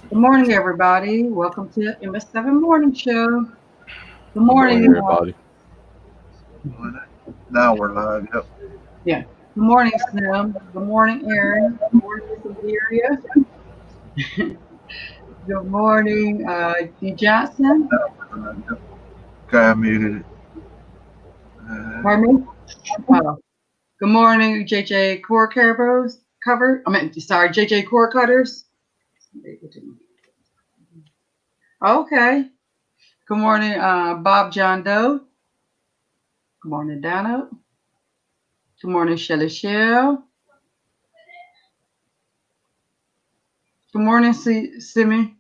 Good morning, everybody. Welcome to MS7 Morning Show. Good Good morning, morning. everybody. Now we're live. Yep. Yeah. Good morning, Slim. Good morning, Aaron. Good morning, Miss Adelia. Good morning, D. Johnson. Now we're live. Yep. Okay, I muted it. Pardon me? Oh, good morning, JJ Core Covers. JJ Core Cutters. Okay. Good morning, Bob John Doe. Good morning, Donna. Good morning, Shelly Shell. Good morning, Simi.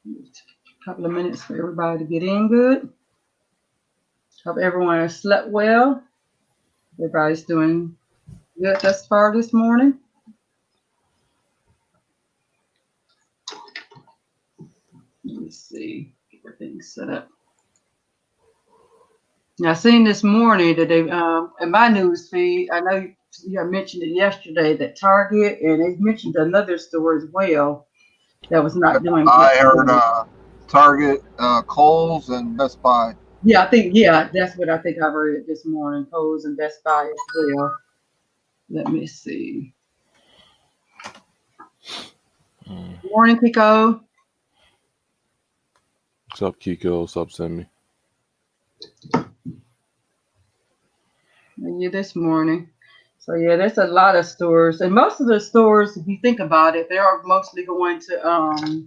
A couple of minutes for everybody to get in good. Hope everyone has slept well. Everybody's doing good thus far this morning. Let me see. Get everything set up. Now, I seen this morning that they, in my news feed, I know you mentioned it yesterday, that Target, and they mentioned another store as well that was not doing I good. heard Target, Kohl's, and Best Buy. Yeah, that's what I think I read this morning. Kohl's and Best Buy as well. Let me see. Good morning, Pico. What's up, Kiko? What's up, Sammy? Yeah, this morning. So yeah, there's a lot of stores, and most of the stores, if you think about it, they are mostly going to,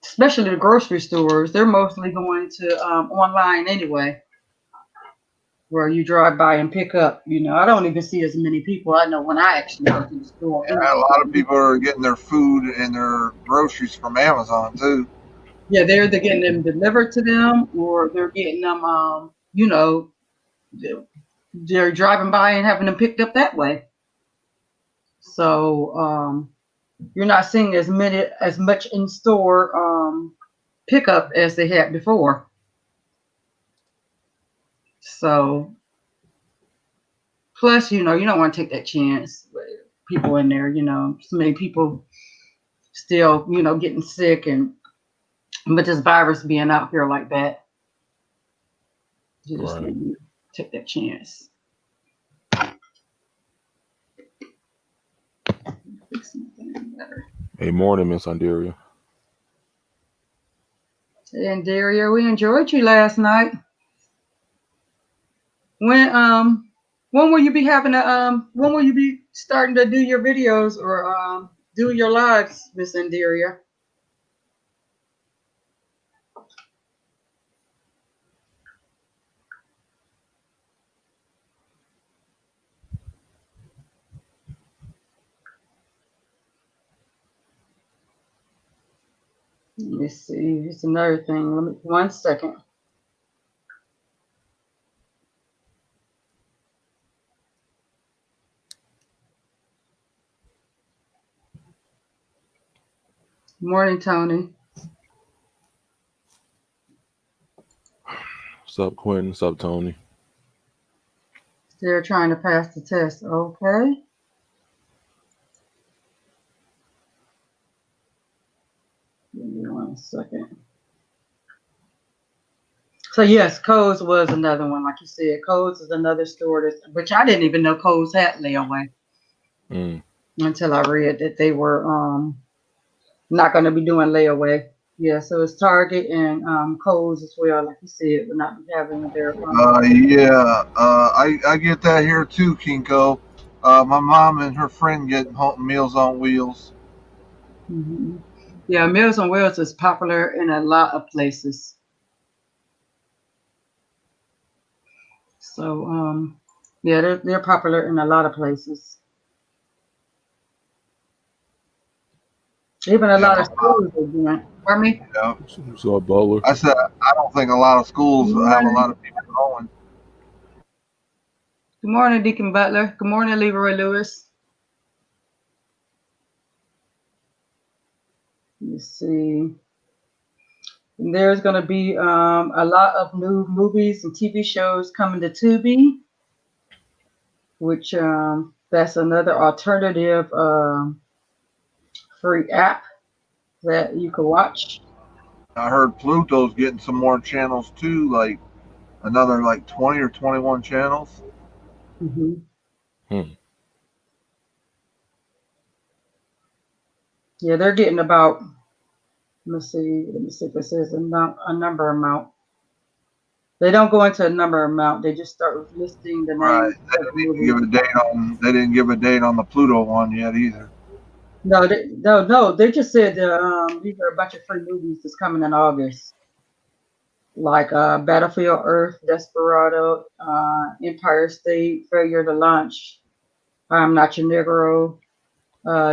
especially the grocery stores, they're mostly going to online anyway, where you drive by and pick up. I don't even see as many people I know when I actually go to the store. Yeah, a lot of people are getting their food and their groceries from Amazon too. Yeah, they're either getting them delivered to them, or they're getting them, they're driving by and having them picked up that way. So you're not seeing as much in store pickup as they had before. So plus, you don't want to take that chance with people in there. So many people still, getting sick, and with this virus being out here like that, you just Right. need to take that chance. Fix something better. Hey, morning, Miss Andaria. And Daria, we enjoyed you last night. When when will you be having when will you be starting to do your videos or do your lives, Miss Andaria? Let me see. It's another thing. Let me 1 second. Morning, Tony. What's up, Quentin? What's up, Tony? Still trying to pass the test. Okay. Give me 1 second. So yes, Coles was another one, like you said. Coles is another store which I didn't even know Coles had layaway until I read that they were not going to be doing layaway. Yeah, so it's Target and Kohl's as well, like you said, will not be having their. Yeah, I get that here too, Kinko. My mom and her friend get Meals on Wheels. Mhm. Yeah, Meals on Wheels is popular in a lot of places. So yeah, they're popular in a lot of places. Even a Yeah, lot my of schools are doing. Pardon me. yeah. What's up, Butler? I said I don't think a lot of schools Good have a morning. lot of people going. Good morning, Deacon Butler. Good morning, Leroy Lewis. Let's see. And there's going to be a lot of new movies and TV shows coming to Tubi, which that's another alternative free app that you can watch. I heard Pluto's getting some more channels too, like another like 20 or 21 channels. Hmm. Yeah, they're getting about. Let me see if it says a number amount. They don't go into a number amount. They just start listing the Right. names of the movies. They didn't give a date on the Pluto one yet either. No. They just said these are a bunch of free movies that's coming in August, like Battlefield Earth, Desperado, Empire State, Failure to Launch, I'm Not Your Negro,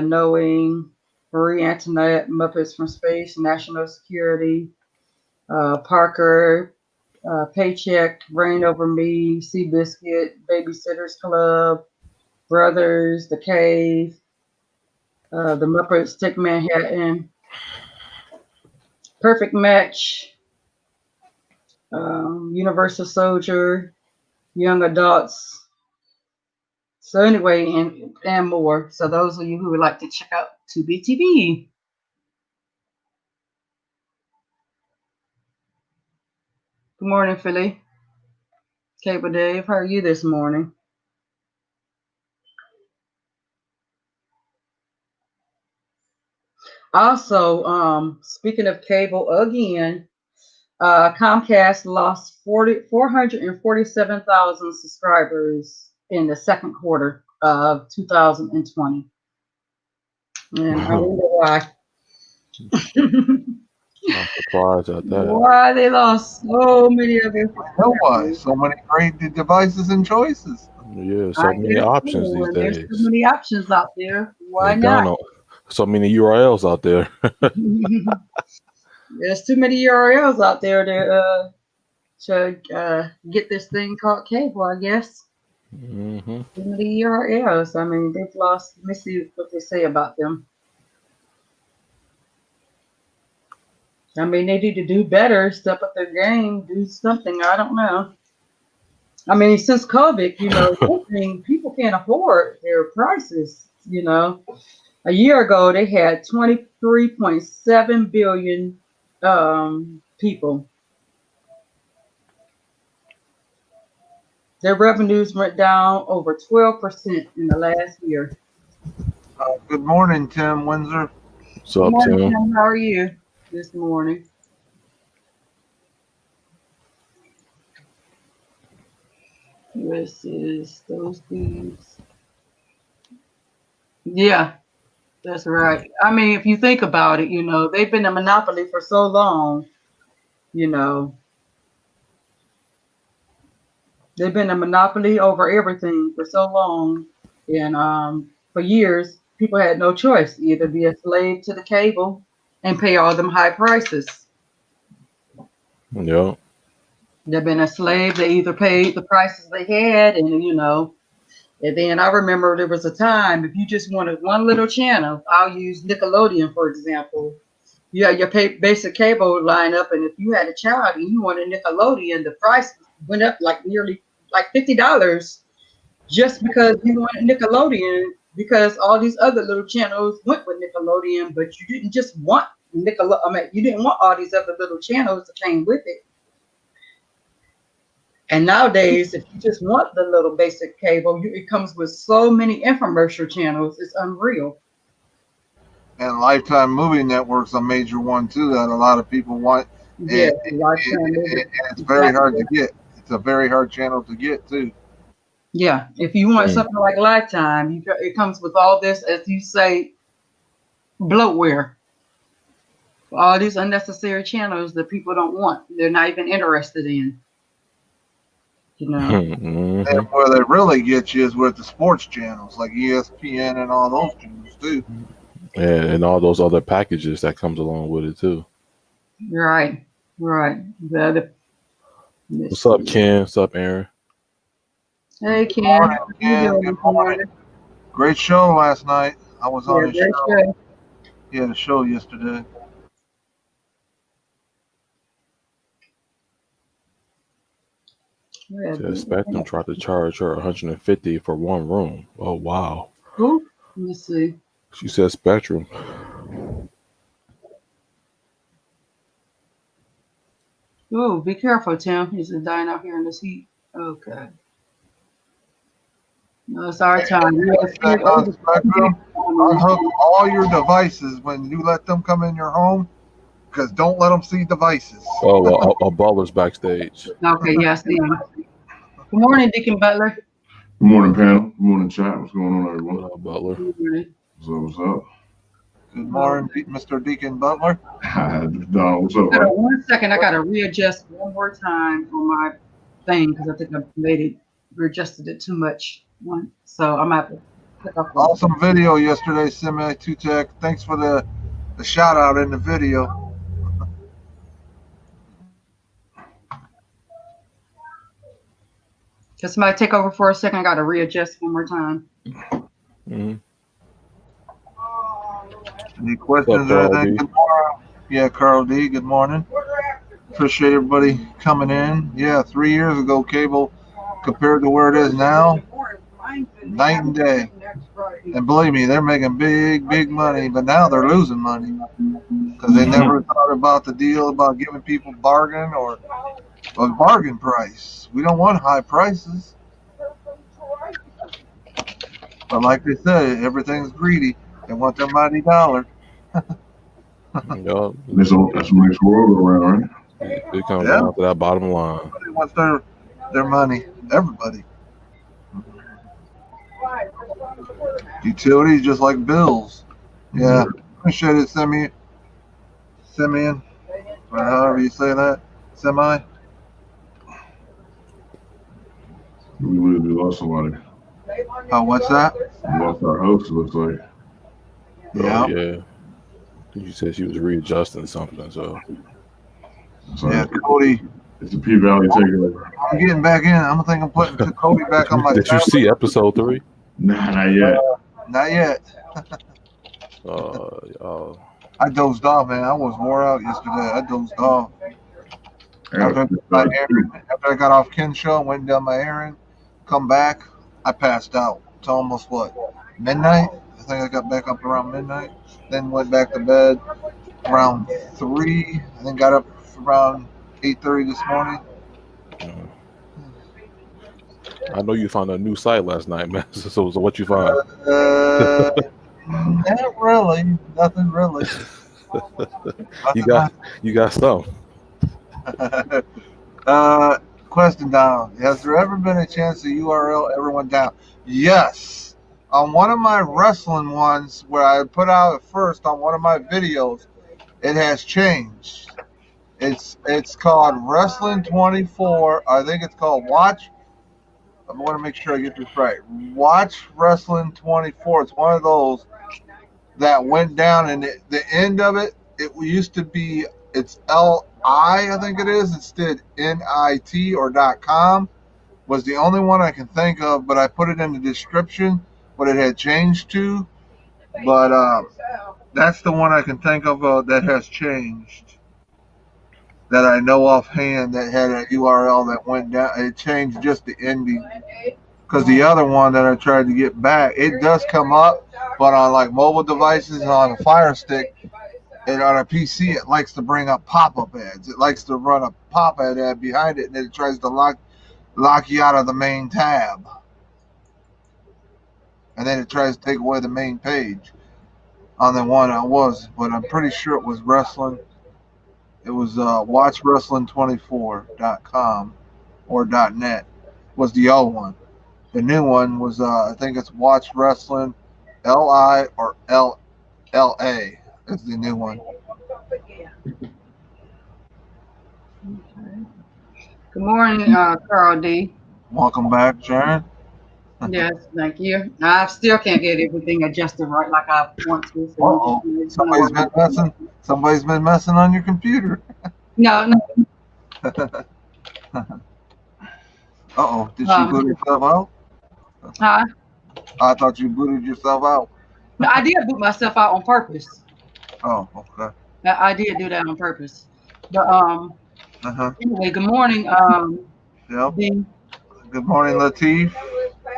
Knowing, Marie Antoinette, Muppets from Space, National Security, Parker, Paycheck, Reign Over Me, Seabiscuit, Babysitter's Club, Brothers, The Cave, The Muppets Take Manhattan, Perfect Match, Universal Soldier, Young Adults. So anyway, and more. So those of you who would like to check out Tubi TV. Good morning, Philly. Cable Dave, how are you this morning? Also, speaking of cable again, Comcast lost 447,000 subscribers in the second quarter of 2020. And I wonder why. I'm surprised at that. Why they lost so many of their I know why. So many great devices and choices. Yeah, so many options these There's days. so many options out there. Why not? McDonald's, so many URLs out there. There's too many URLs out there to get this thing called cable, I guess. Mm-hmm. Too many URLs. I mean, they've lost. Let me see what they say about them. I mean, they need to do better, step up their game, do something. I don't know. I mean, since COVID, people can't afford their prices. A year ago they had 23.7 billion people. Their revenues went down over 12% in the last year. Good morning, Tim Windsor. What's up, Good morning, Tim? Tim. How are you this morning? This is those things. Yeah, that's right. I mean, if you think about it, they've been a monopoly for so long. They've been a monopoly over everything for so long, and for years, people had no choice, either be a slave to the cable and pay all them high prices. Yeah. They've been a slave. They either paid the prices they had, and then I remember there was a time if you just wanted one little channel, I'll use Nickelodeon for example. You had your basic cable line up, and if you had a child and you wanted Nickelodeon, the price went up like nearly like $50 just because you wanted Nickelodeon, because all these other little channels went with Nickelodeon, but you didn't just want Nickelodeon. I mean, you didn't want all these other little channels that came with it. And nowadays, if you just want the little basic cable, it comes with so many infomercial channels. It's unreal. And Lifetime Movie Network's a major one too that a lot of people want. Yeah, And it's very hard to get. It's a very hard channel to get too. Yeah, if you want something like Lifetime, it comes with all this, as you say, bloatware. All these unnecessary channels that people don't want. They're not even interested in. Mm-hmm. And where they really get you is with the sports channels like ESPN and all those channels too. And all those other packages that comes along with it too. Right. What's up, Ken? What's up, Aaron? Hey, Ken. Good morning. Great show last night. I was on his show. He had a show yesterday. Yeah, Said Spectrum tried to charge her $150 for one room. Oh wow. who? Let me see. She said Spectrum. Oh, be careful, Tim. He's dying out here in this heat. Okay. No, it's our time. Spectrum, unhook all your devices when you let them come in your home, because don't let them see devices. Oh, well, a baller's backstage. Okay, yes. Good morning, Deacon Butler. Good morning, panel. Good morning, chat. What's going on, everyone? What up, Butler? Good morning. What's up? Good morning, Mr. Deacon Butler. Don, what's up, Hold on buddy? 1 second. I got to readjust one more time on my thing because I think I readjusted it too much. So I'm going to have to click off. Awesome video yesterday, Semi-2Tech. Thanks for the shout out in the video. Can somebody take over for a second? I got to readjust one more time. Mm-hmm. Any questions or anything? Yeah, Carl D. Good morning. Appreciate everybody coming in. Yeah, 3 years ago, cable compared to where it is now, night and day. And believe me, they're making big money, but now they're losing money because they never thought about the deal about giving people bargain or a bargain price. We don't want high prices. But like they said, everything's greedy. They want their mighty dollar. Yup. That's what makes the world go around, right? It comes down to that bottom line. Everybody wants their money. Everybody. Utilities just like bills. Yeah. Appreciate it, Simeon. Or however you say that. Semi. We lost somebody. Oh, what's that? We lost our host, it looks like. Yeah. Oh, yeah. You said she was readjusting something, so. Yeah, Cody. It's the P-Valley takeover. I'm getting back in. I'm thinking of putting Cody back on my Did you see episode 3? Nah, not yet. Not yet. I dozed off, man. I was wore out yesterday. I dozed off. After I got off Ken's show and went down my errand, come back, I passed out. It's almost midnight? I think I got back up around midnight. Then went back to bed around 3, and then got up around 8:30 this morning. I know you found a new site last night, man. So what you find? Not really. Nothing really. You got some. Question down. Has there ever been a chance the URL ever went down? Yes. On one of my wrestling ones where I put out at first on one of my videos, it has changed. It's called Wrestling 24. I think it's called Watch. I want to make sure I get this right. Watch Wrestling 24. It's one of those that went down, and the end of it used to be, it's LI, I think it is, instead NIT or .com was the only one I can think of, but I put it in the description what it had changed to. But that's the one I can think of that has changed, that I know offhand, that had a URL that went down. It changed just the ending. Because the other one that I tried to get back, it does come up, but on like mobile devices, on a Fire Stick, and on a PC, it likes to bring up pop-up ads. It likes to run a pop-up ad behind it, and then it tries to lock you out of the main tab. And then it tries to take away the main page on the one I was, but I'm pretty sure it was wrestling. It was watchwrestling24.com or .net was the old one. The new one was, I think it's Watch Wrestling LI or LLA is the new one. Good morning, Carl D. Welcome back, Sharon. Yes, thank you. I still can't get everything adjusted right like I want to. So somebody's been messing. Somebody's been messing on your computer. No. Did she boot herself out? Huh? I thought you booted yourself out. No, I did boot myself out on purpose. Oh, okay. I did do that on purpose. But anyway, good morning. Yep. Good morning, Latif.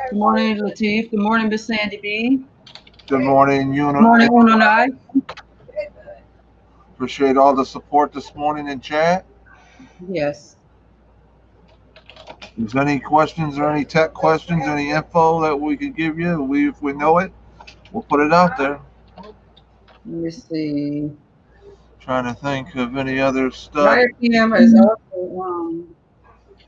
Good morning, Latif. Good morning, Miss Sandy B. Good morning, Good morning, Unonai. Appreciate all the support this morning in chat. Yes. If there's any questions or any tech questions, any info that we could give you, if we know it, we'll put it out there. Let me see. Trying to think of any other stuff. Viacom is also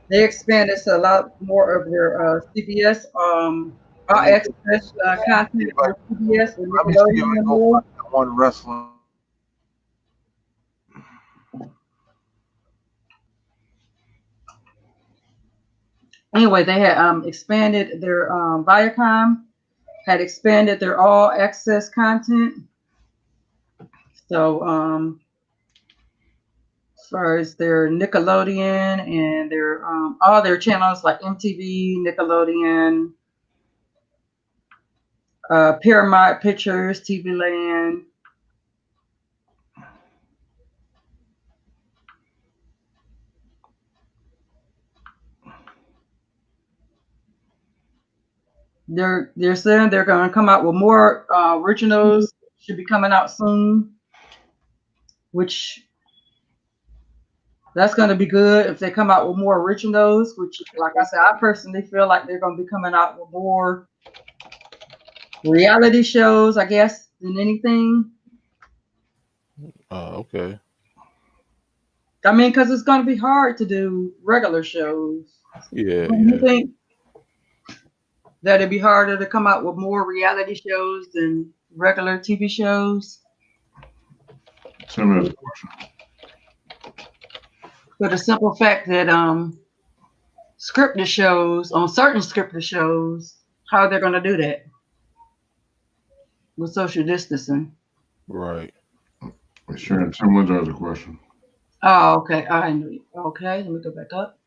they expanded to a lot more of their CBS all access content on CBS and Let me see if we Nickelodeon and go more. find one wrestling. Anyway, they had expanded their Viacom had expanded their all access content. So as far as their Nickelodeon and their all their channels like MTV, Nickelodeon, Paramount Pictures, TV Land. They're saying they're going to come out with more originals. Should be coming out soon, which that's going to be good if they come out with more originals. Which, like I said, I personally feel like they're going to be coming out with more reality shows, I guess, than anything. Okay. I mean, because it's going to be hard to do regular shows. Yeah. You think that it'd be harder to come out with more reality shows than regular TV shows? Tim has a question. For the simple fact that scripted shows, on certain scripted shows, how they're going to do that with social distancing. Right. Sharon, Tim Windsor has a question. Oh, okay. Okay, let me go back up.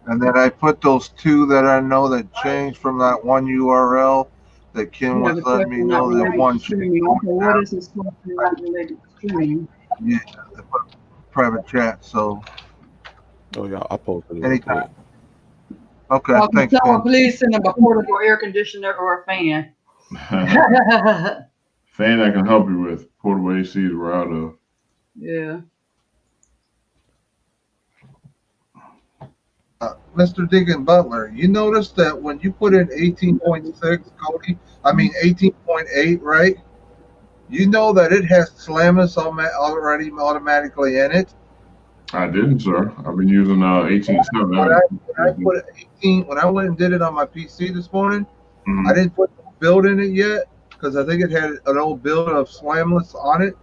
And then I put those two that I know that changed from that one URL that Kim was letting me know that one changed. Okay, what is this question not related to streaming? Yeah, I put a private chat, so. Oh yeah, I posted it. Anytime. Okay, thanks, Someone Kim. please send them a portable air conditioner or a fan. Fan I can help you with. Portable ACs we're out of. Yeah. Mr. Diggin Butler, you notice that when you put in 18.6, Cody, 18.8, right? You know that it has Slamus already automatically in it. I didn't, sir. I've been using 18.7. When I went and did it on my PC this morning, I didn't put the build in it yet because I think it had an old build of Slamless on it.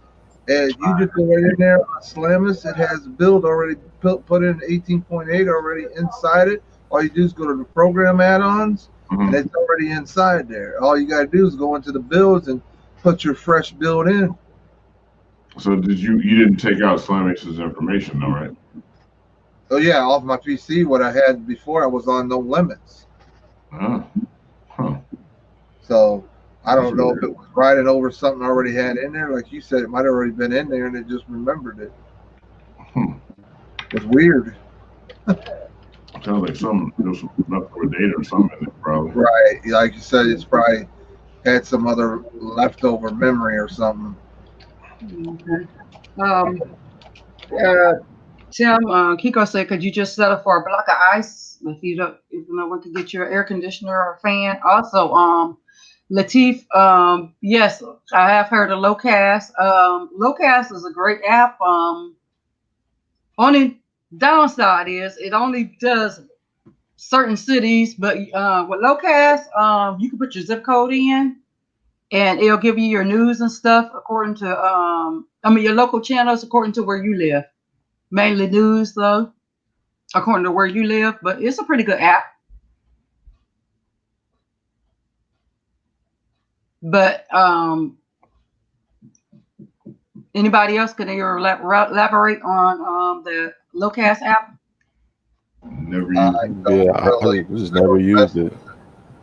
And you just go right in there on Slamless, it has the build already put in 18.8 already inside it. All you do is go to the program add-ons, and it's already inside there. All you got to do is go into the builds and put your fresh build in. So you didn't take out Slamix's information though, right? Oh yeah, off my PC, what I had before, I was on no limits. So I don't know if it was writing over something I already had in there. Like you said, it might have already been in there and it just remembered it. It's weird. Sounds like some leftover data or something in there, probably. Right. Like you said, it's probably had some other leftover memory or something. Okay. Tim, Kiko said, could you just settle for a block of ice if you don't want to get your air conditioner or fan? Also, Latif, yes, I have heard of Locast. Locast is a great app. Only downside is it only does certain cities, but with Locast, you can put your zip code in, and it'll give you your news and stuff according to your local channels according to where you live. Mainly news though, according to where you live, but it's a pretty good app. But anybody else can elaborate on the Locast app? Never used it. I just never used it.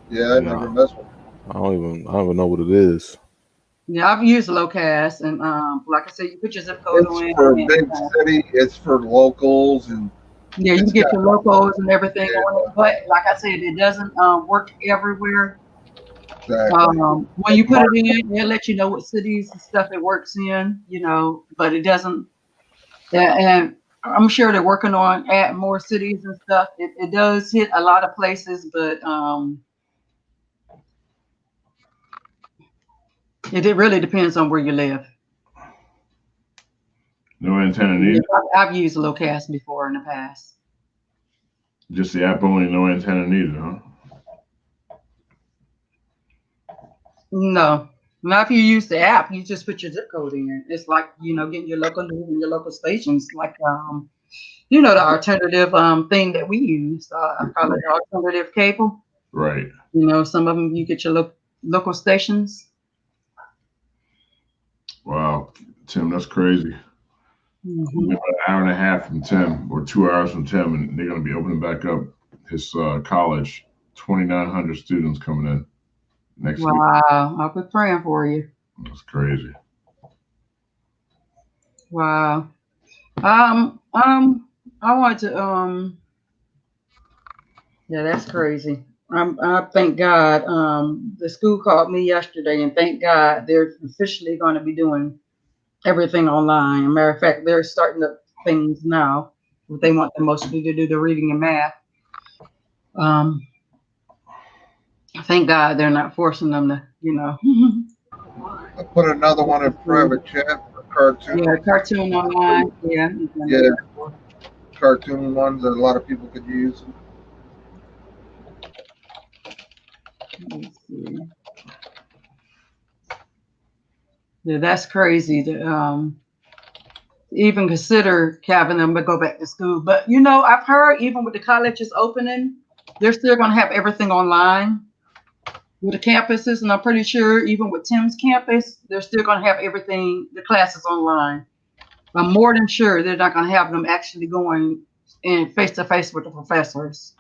Yeah, I never messed with it. I don't even know what it is. Yeah, I've used locast, and like I said, you put your zip code It's in, for and big city. It's for locals, and yeah, you it's get got your locals and everything yeah, on it. But like I said, it doesn't work everywhere. exactly. When you put it in, they'll let you know what cities and stuff it works in, but it doesn't. And I'm sure they're working on add more cities and stuff. It does hit a lot of places, but it really depends on where you live. No antenna Yeah, needed. I've used locast before in the past. Just the app only, no antenna needed, huh? No, not if you use the app. You just put your zip code in. It's like getting your local news and your local stations, like the alternative thing that we use. I call it alternative cable. Right. Some of them you get your local stations. Wow, Tim, that's crazy. Mm-hmm. About an hour and a half from Tim, or 2 hours from Tim, and they're going to be opening back up his college. 2,900 students coming in next week. Wow, I'll be praying for you. That's crazy. Wow. I want to yeah, that's crazy. I thank God. The school called me yesterday, and thank God they're officially going to be doing everything online. As a matter of fact, they're starting up things now. They want them mostly to do the reading and math. Thank God they're not forcing them to, I put another one in private chat for cartoon. Yeah, cartoon online. Yeah. Yeah, cartoon ones that a lot of people could use. Let's see. Yeah, that's crazy to even consider having them to go back to school. But I've heard even with the colleges opening, they're still going to have everything online with the campuses, and I'm pretty sure even with Tim's campus, they're still going to have everything, the classes online. I'm more than sure they're not going to have them actually going in face to face with the professors.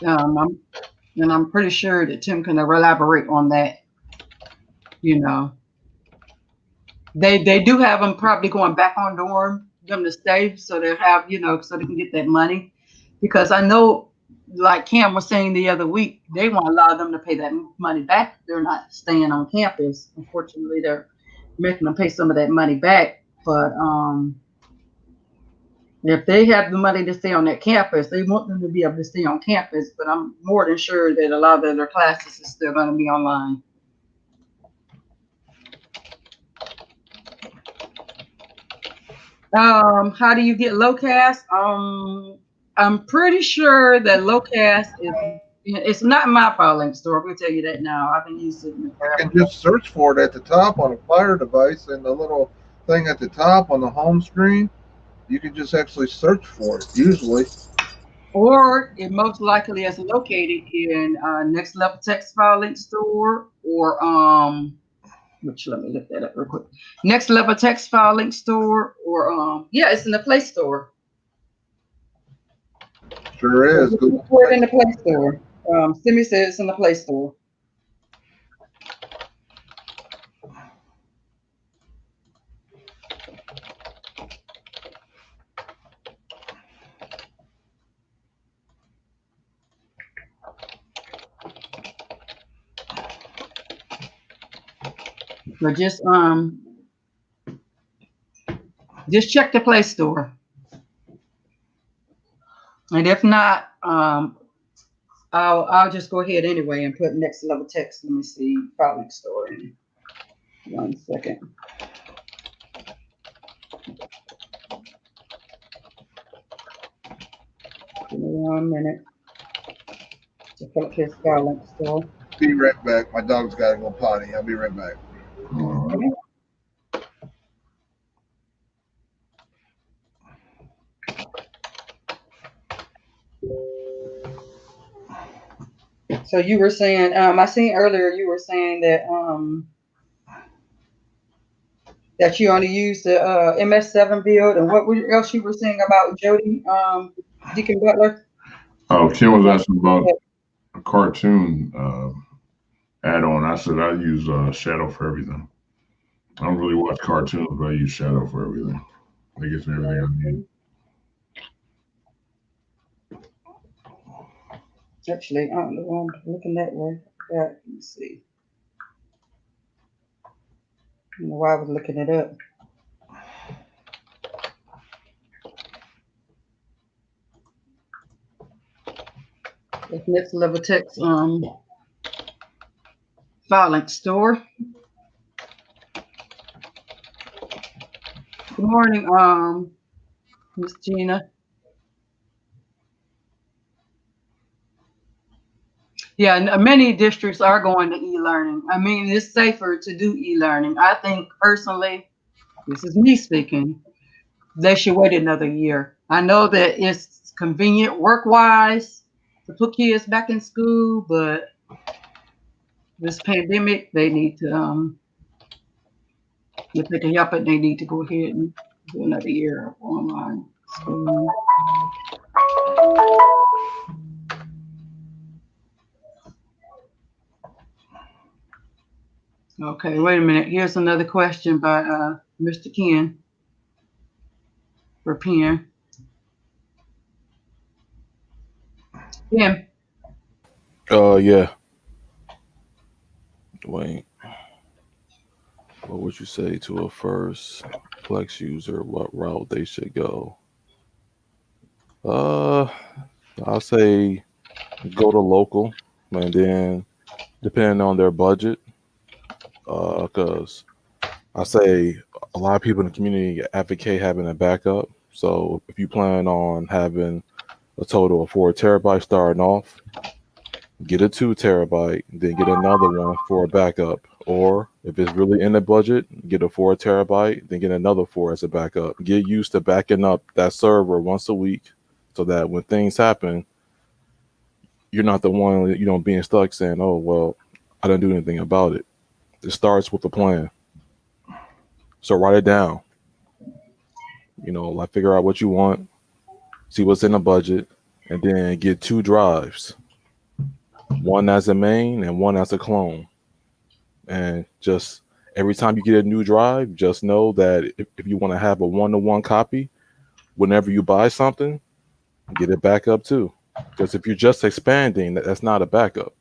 I'm pretty sure that Tim can elaborate on that. They do have them probably going back on dorm, them to stay, so they have, so they can get that money. Because I know, like Cam was saying the other week, they won't allow them to pay that money back. They're not staying on campus. Unfortunately, they're making them pay some of that money back. But if they have the money to stay on that campus, they want them to be able to stay on campus. But I'm more than sure that a lot of their classes is still going to be online. How do you get locast? I'm pretty sure that locast it's not my file link store. I'm gonna tell you that now. I've been using it in the past. You can just search for it at the top on a Fire device, and the little thing at the top on the home screen, you can just actually search for it, usually. Or it most likely is located in Next Level Text File Link Store, or which let me look that up real quick. Next Level Text File Link Store, or yeah, it's in the Play Store. Sure is. Look for it in the Play Store. Simi says it's in the Play Store. But just check the Play Store. And if not, I'll just go ahead anyway and put Next Level Text. Let me see, File Link Store in 1 second. Give me 1 minute to pull up his File Link Store. Be right back. My dog's got to go potty. I'll be right back. Okay. So you were saying, I seen earlier you were saying that that you only use the MS7 build, and what else you were saying about Jody, Deacon Butler? Oh, Kim was asking about a cartoon add-on. I said I use Shadow for everything. I don't really watch cartoons, but I use Shadow for everything. It gives me everything I need. Actually, I'm the one looking that way. Yeah, let me see. I don't know why I was looking it up. It's Next Level Text filing store. Good morning, Miss Gina. Yeah, many districts are going to e-learning. I mean, it's safer to do e-learning. I think personally, this is me speaking, they should wait another year. I know that it's convenient work-wise to put kids back in school, but this pandemic, they need to, if they can help it, they need to go ahead and do another year of online schooling. Okay, wait a minute. Here's another question by Mr. Ken for Pein. Ken, Yeah. Wait. What would you say to a first Plex user? What route they should go? I'll say go to local, and then depending on their budget, because I say a lot of people in the community advocate having a backup. So if you plan on having a total of 4 terabytes starting off, get a 2 terabyte, then get another one for a backup. Or if it's really in the budget, get a 4 terabyte, then get another 4 as a backup. Get used to backing up that server once a week so that when things happen, you're not the one, being stuck saying, oh, well, I didn't do anything about it. It starts with a plan. So write it down. Like figure out what you want, see what's in the budget, and then get 2 drives. One as a main and one as a clone. And just every time you get a new drive, just know that if you want to have a 1-to-1 copy, whenever you buy something, get it back up too. Because if you're just expanding, that's not a backup.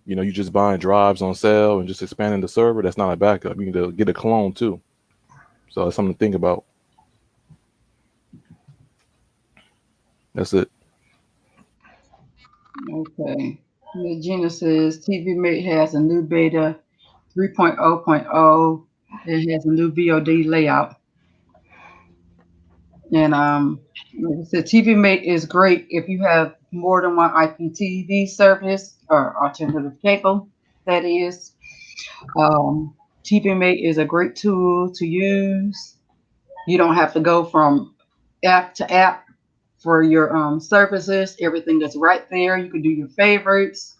You're just buying drives on sale and just expanding the server, that's not a backup. You need to get a clone too. So that's something to think about. That's it. okay. Gina says TV Mate has a new beta 3.0.0. It has a new VOD layout. And like I said, TV Mate is great if you have more than one IPTV service or alternative cable, that is. TV Mate is a great tool to use. You don't have to go from app to app for your services. Everything is right there. You can do your favorites.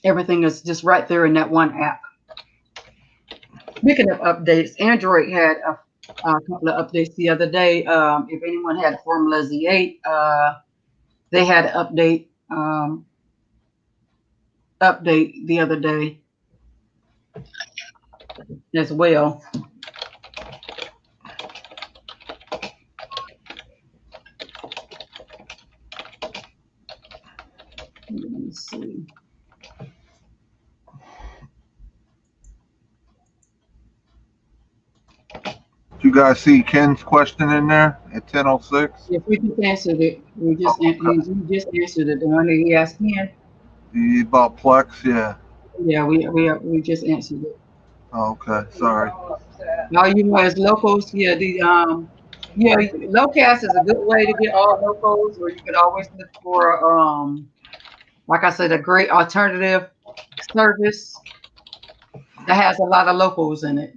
Everything is just right there in that one app. Speaking of updates, Android had a couple of updates the other day. If anyone had Formula Z8, they had an update the other day as well. Let me see. You guys see Ken's question in there at 10:06? If we just answered it, we just answered it. The one that he asked Ken. About Plex, yeah. Yeah, we just answered it. Oh, okay, sorry. All you know is locals. Yeah, locast is a good way to get all locals, or you could always look for like I said, a great alternative service that has a lot of locals in it.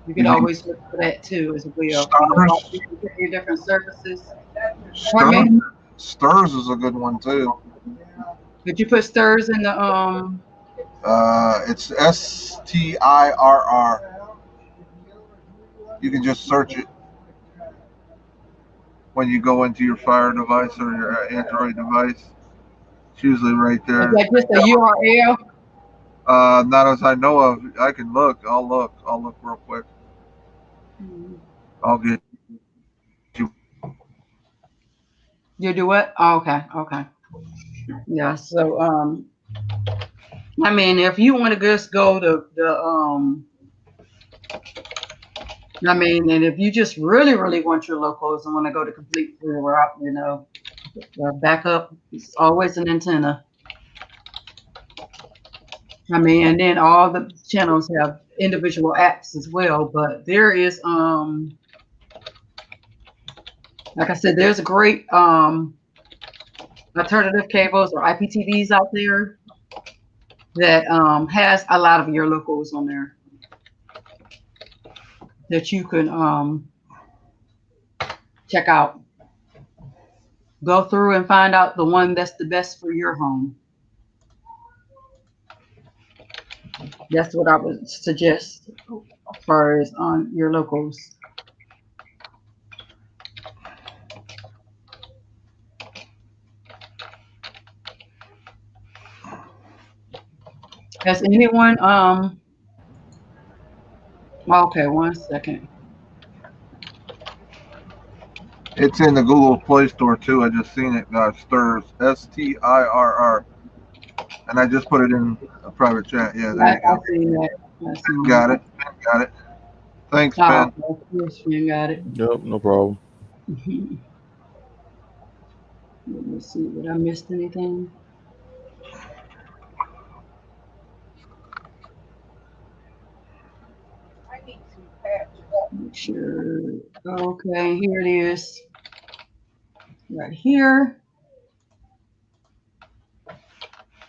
You could always look for that too as well. Your different services. Stirs is a good one too. Did you put Stirs in the It's STIRR. You can just search it when you go into your Fire device or your Android device. It's usually right there. Is that just a URL? Not as I know of. I can look. I'll look real quick. I'll get you. You do what? Oh, okay. Yeah. So, I mean, if you want to just go to the I mean, and if you just really, really want your locals and want to go to complete free route, you know, backup is always an antenna. I mean, and then all the channels have individual apps as well, but there is like I said, there's a great alternative cables or IPTVs out there that has a lot of your locals on there that you can check out. Go through and find out the one that's the best for your home. That's what I would suggest as far as on your locals. Has anyone okay, 1 second. It's in the Google Play Store too. I just seen it. Stirs, STIRR, and I just put it in a private chat. Yeah, there you go. I've seen that. Got it. Thanks, Ben. Oh, yes, you got it. Yep, no problem. Let me see. Did I miss anything? Make sure. Okay, here it is. Right here.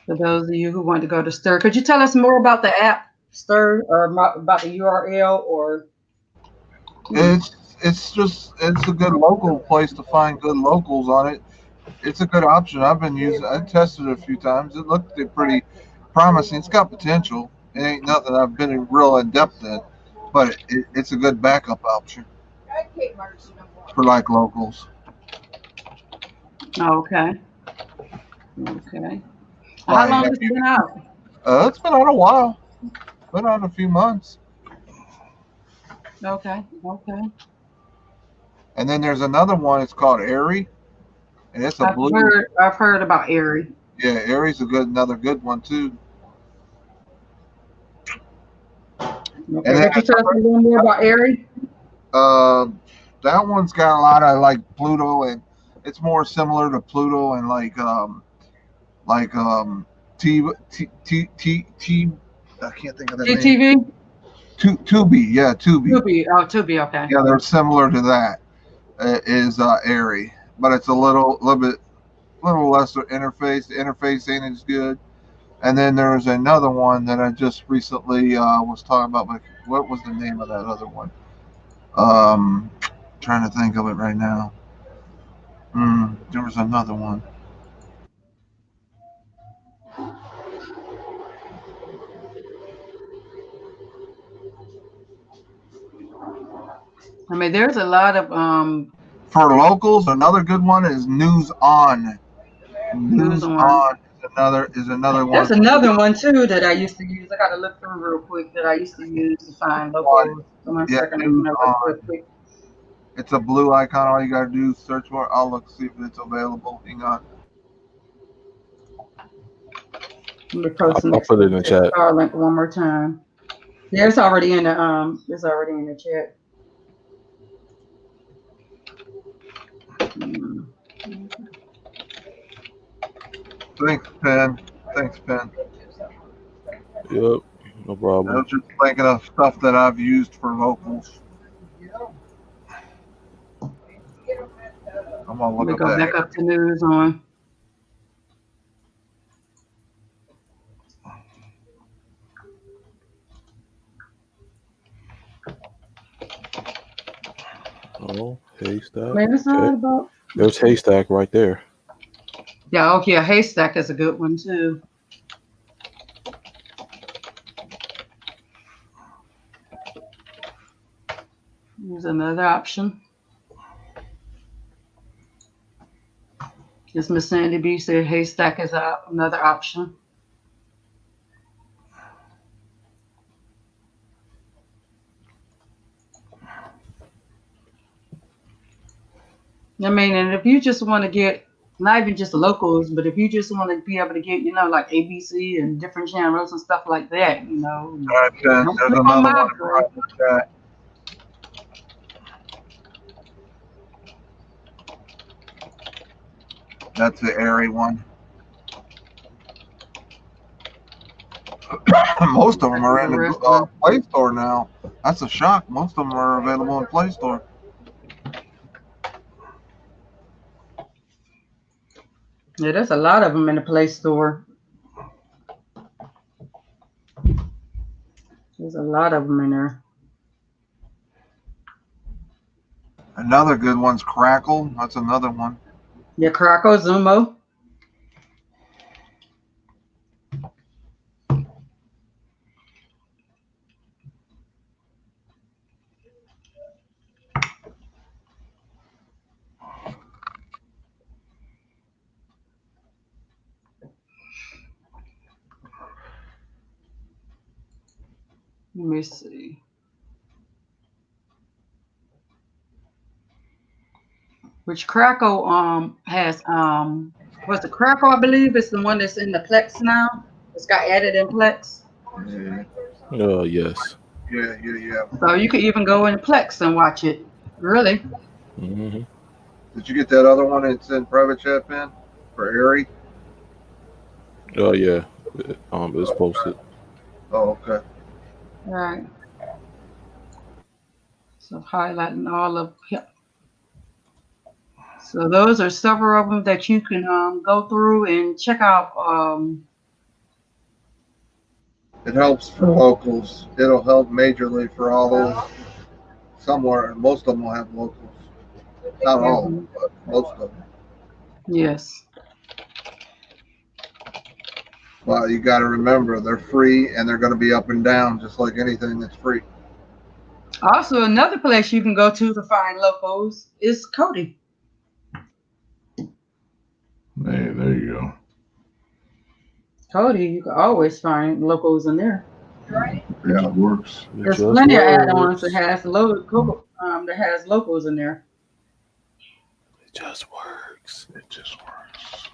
For those of you who want to go to Stir, could you tell us more about the app Stir, or about the URL, or? It's a good local place to find good locals on it. It's a good option. I've been using. I tested it a few times. It looked pretty promising. It's got potential. It ain't nothing I've been real in depth in, but it's a good backup option for like locals. Okay. How long has it been out? It's been out a while. Been out a few months. Okay. And then there's another one. It's called Airy, and it's a blue. I've heard about Airy. Yeah, Airy's another good one too. Okay. Could you tell us a little more about Airy? That one's got a lot of like Pluto, and it's more similar to Pluto and T I can't think of the name. TTV? Tubi, yeah, Tubi. Tubi, okay. Yeah, they're similar to that. Is Airy, but it's a little lesser interface. The interface ain't as good. And then there's another one that I just recently was talking about. But what was the name of that other one? Trying to think of it right now. There was another one. I mean, there's a lot of for locals. Another good one is News On. News On is another one. There's another one too that I used to use. I got to look through real quick that I used to use to find locals. It's a blue icon. All you got to do is search for it. I'll look, see if it's available. Hang on. I'll put it in the chat. Starlink one more time. Yeah, it's already in the It's already in the chat. Thanks, Pein. Yep, no problem. I was just thinking of stuff that I've used for locals. I'm gonna look at that. Go back up to News On. Oh, Haystack. Man, it's not about. There's Haystack right there. Yeah, okay, a Haystack is a good one too. Here's another option. Just Miss Sandy B said haystack is another option. I mean, and if you just want to get, not even just locals, but if you just want to be able to get, like ABC and different channels and stuff like that, All right, Jen, don't there's click on another my one. bro. Chat. That's the airy one. Most of them are in the Play Store now. That's a shock. Most of them are available in Play Store. Yeah, there's a lot of them in the Play Store. There's a lot of them in there. Another good one's Crackle. That's another one. Yeah, Crackle, Zumo. Let me see. Which Crackle has what's the Crackle, I believe it's the one that's in the Plex now. It's got added in Plex. Oh yes. Yeah. So you could even go in Plex and watch it. Really? Mm-hmm. Did you get that other one that's in private chat, Pein? For Airy? Oh yeah. It's posted. Oh, okay. All right. So highlighting all of So those are several of them that you can go through and check out. It helps for locals. It'll help majorly for all those. Somewhere, most of them will have locals. Not all of them, but most of them. Yes. Well, you got to remember, they're free and they're going to be up and down just like anything that's free. Also, another place you can go to find locals is Kodi. Hey, there you go. Kodi, you can always find locals in there. Right. Yeah, it works. There's plenty of add-ons that has that has locals in there. It just works. It just works.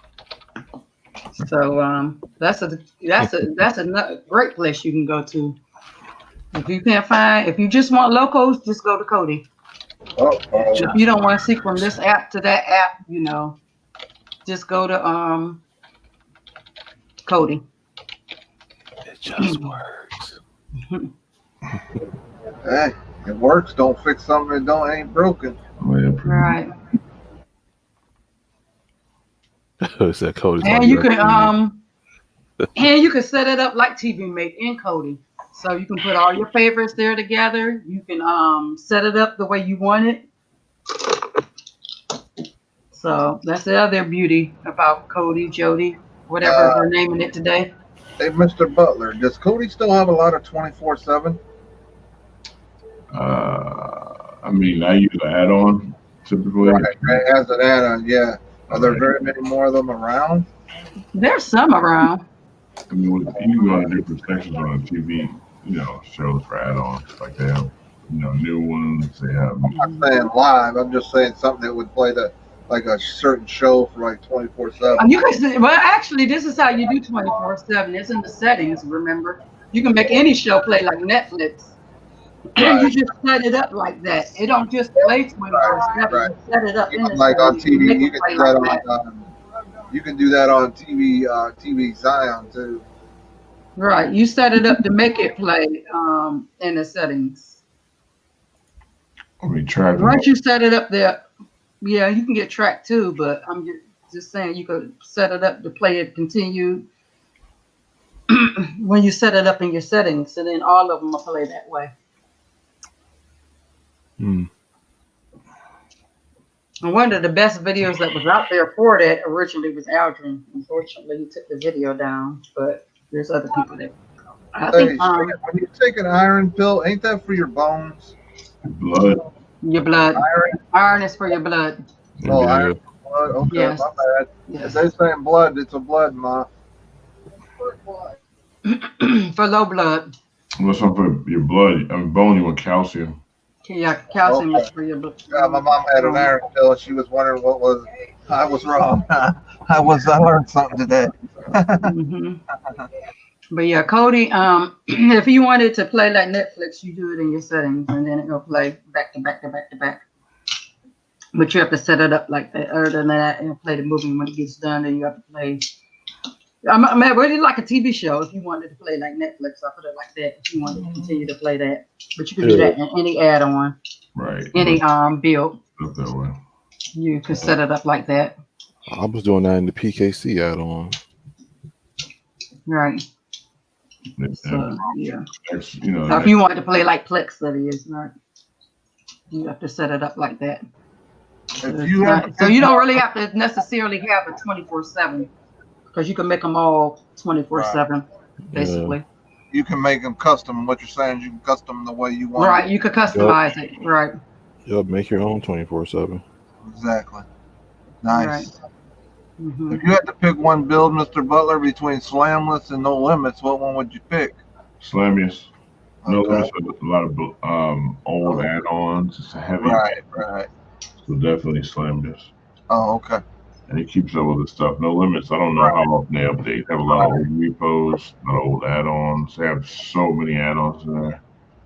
So that's a great place you can go to. If you can't find, if you just want locals, just go to Kodi. If you don't want to seek from this app to that app, just go to Kodi. It just works. Hey, it works. Don't fix something that ain't broken. Oh, yeah, Right. It's that Kodi. And you can and you can set it up like TV Mate in Kodi. So you can put all your favorites there together. You can set it up the way you want it. So that's the other beauty about Kodi, Jody, whatever we're naming it today. Hey, Mr. Butler, does Kodi still have a lot of 24/7? I mean, I use an add-on typically. Right, it has an add-on, yeah. Are there very many more of them around? There's some around. I mean, you can go to different sections on the TV, shows for add-ons. Like they have, new ones. They have. I'm not saying live. I'm just saying something that would play like a certain show for like 24/7. You can well, actually, this is how you do 24/7. It's in the settings. Remember, you can make any show play like Netflix. And you just set it up like that. It don't just play 24/7. Right. You set it up in the like on settings. TV. You can do that on. You can do that on TV. TV Zion too. Right. You set it up to make it play in the settings. I mean, track. Once you set it up there, yeah, you can get tracked too. But I'm just saying you could set it up to play it continued when you set it up in your settings, and then all of them will play that way. Hmm. And one of the best videos that was out there for that originally was Aldrin. Unfortunately, he took the video down, but there's other people that. I think when you take an iron pill, ain't that for your bones? Blood. Your blood. Iron is for your blood. Oh, iron. Blood. Okay, Yes. my bad. If they saying blood, it's a blood month. For low blood. What's up for your blood? I mean, bone, you want calcium. Yeah, calcium Okay. is for your blood. Yeah, my mom had an iron pill. She was wondering what was. I was wrong. I learned something today. Mm-hmm. But yeah, Cody, if you wanted to play like Netflix, you do it in your settings and then it'll play back to back to back to back. But you have to set it up like that. Other than that, and play the movie when it gets done, then you have to play. I mean, really like a TV show. If you wanted to play like Netflix, I'll put it like that. If you wanted to continue to play that, but you can do that in any add-on, Right. any build. Up that way. You can set it up like that. I was doing that in the PKC add-on. Right. And So yeah. you know, So if you wanted to play like Plex, that is, right? You have to set it up like that. If you have, So you don't really have to necessarily have a 24/7 because you can make them all 24/7, basically. you can make them custom. What you're saying is you can custom them the way you want. Right. You could customize it. Right. Yep, make your own 24/7. Exactly. Nice. Right. Mm-hmm. If you had to pick one build, Mr. Butler, between Slamless and No Limits, what one would you pick? Slamius. No Okay. limits with a lot of old add-ons. It's a heavy. Right. So definitely Slamius. Oh, okay. And it keeps up with the stuff. No limits. I don't know how often they update. They have a lot of old repos, a lot of old add-ons. They have so many add-ons in there.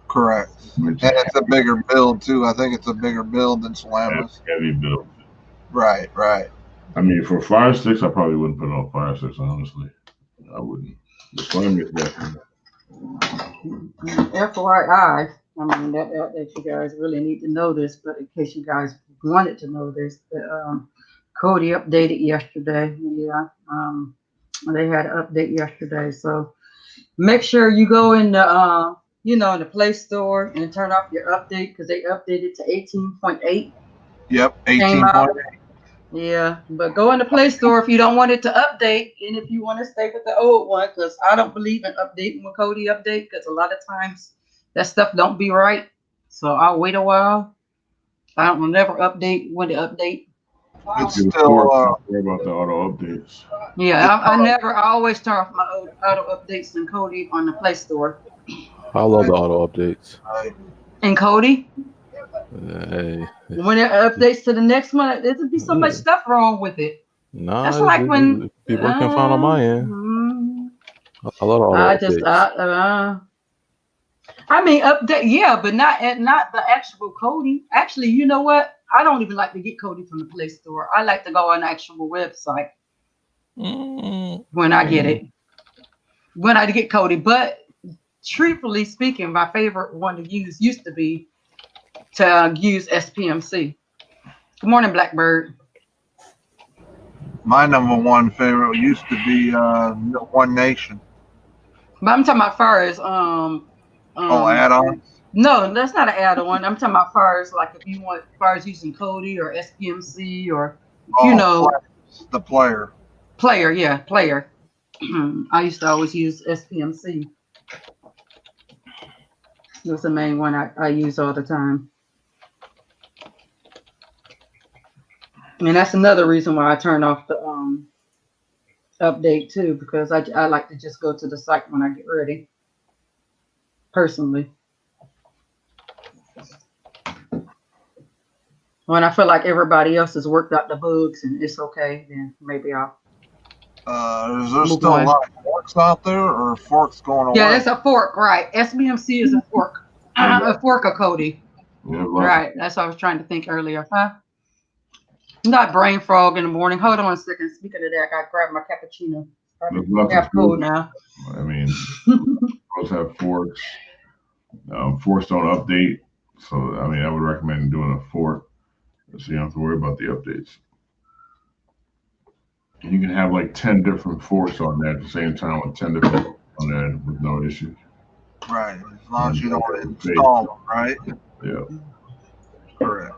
Correct. And it's a bigger build too. I think it's a bigger build than Slamless. Heavy build. Right. I mean, for Fire Sticks, I probably wouldn't put it on Fire Sticks, honestly. I wouldn't. The Slamius definitely. FYI, I mean that you guys really need to know this, but in case you guys wanted to know this, Cody updated yesterday. Yeah, they had an update yesterday, so make sure you go in the in the Play Store and turn off your update because they updated to 18.8. Yep, 18.8. Yeah, but go in the Play Store if you don't want it to update, and if you want to stay with the old one, because I don't believe in updating when Cody update, because a lot of times that stuff don't be right. So I'll wait a while. I will never update when to update. It's still worry about the auto updates. Yeah, I always turn off my auto updates in Cody on the Play Store. I love the auto updates. And Cody? Hey. When it updates to the next one, there'll be so much stuff wrong with it. Nah, that's like when be working fine on my end. I love auto updates. I mean, update, yeah, but not the actual Cody. Actually, you know what? I don't even like to get Cody from the Play Store. I like to go on the actual website when I get it. When I get Cody, but truthfully speaking, my favorite one to use used to be to use SPMC. Good morning, Blackbird. My number one favorite used to be One Nation. But I'm talking about far add-ons? No, that's not an add-on. I'm talking about far as like if you want far as using Cody or SPMC or the player. Player. I used to always use SPMC. That's the main one I use all the time. And that's another reason why I turn off the update too, because I like to just go to the site when I get ready. Personally. When I feel like everybody else has worked out the bugs and it's okay, then maybe I'll. Is there still a lot of forks out there, or forks going away? Yeah, it's a fork, right? SBMC is a fork. A fork of Cody. Yeah, right. That's what I was trying to think earlier. Huh? Not brain frog in the morning. Hold on a second. Speaking of that, I gotta grab my cappuccino. Half cold now. I mean, most have forks. Forks don't update, so I mean, I would recommend doing a fork, so you don't have to worry about the updates. And you can have like 10 different forks on there at the same time with 10 different on there with no issues. Right, as long as you don't install them, right? Yeah. Correct.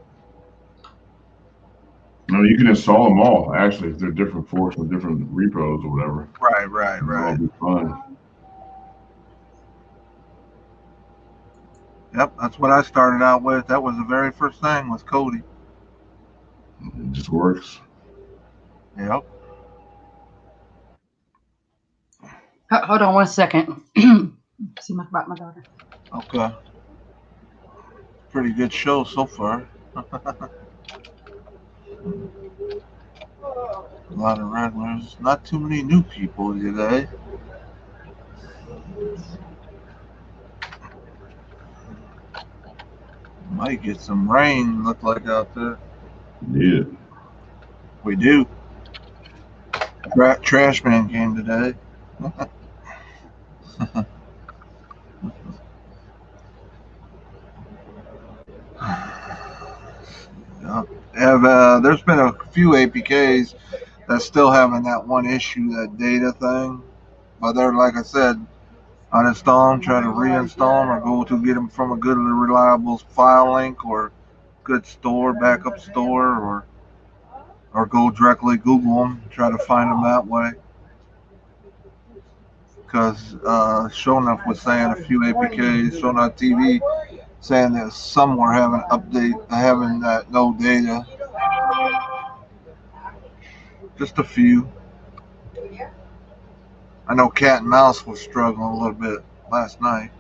No, you can install them all, actually, if they're different forks with different repos or whatever. Right. That'll be fun. Yep, that's what I started out with. That was the very first thing was Cody. It just works. Yep. Hold on 1 second. See my daughter. Okay. Pretty good show so far. A lot of regulars. Not too many new people today. Might get some rain, look like out there. Yeah. We do. Trash man came today. There's been a few APKs that's still having that one issue, that data thing. But they're, like I said, uninstall them, try to reinstall them, or go to get them from a good, reliable file link or good store, backup store, or go directly Google them, try to find them that way. Because Shownuff was saying a few APKs, Shownuff TV, saying that some were having that no data. Just a few. I know Cat and Mouse was struggling a little bit last night.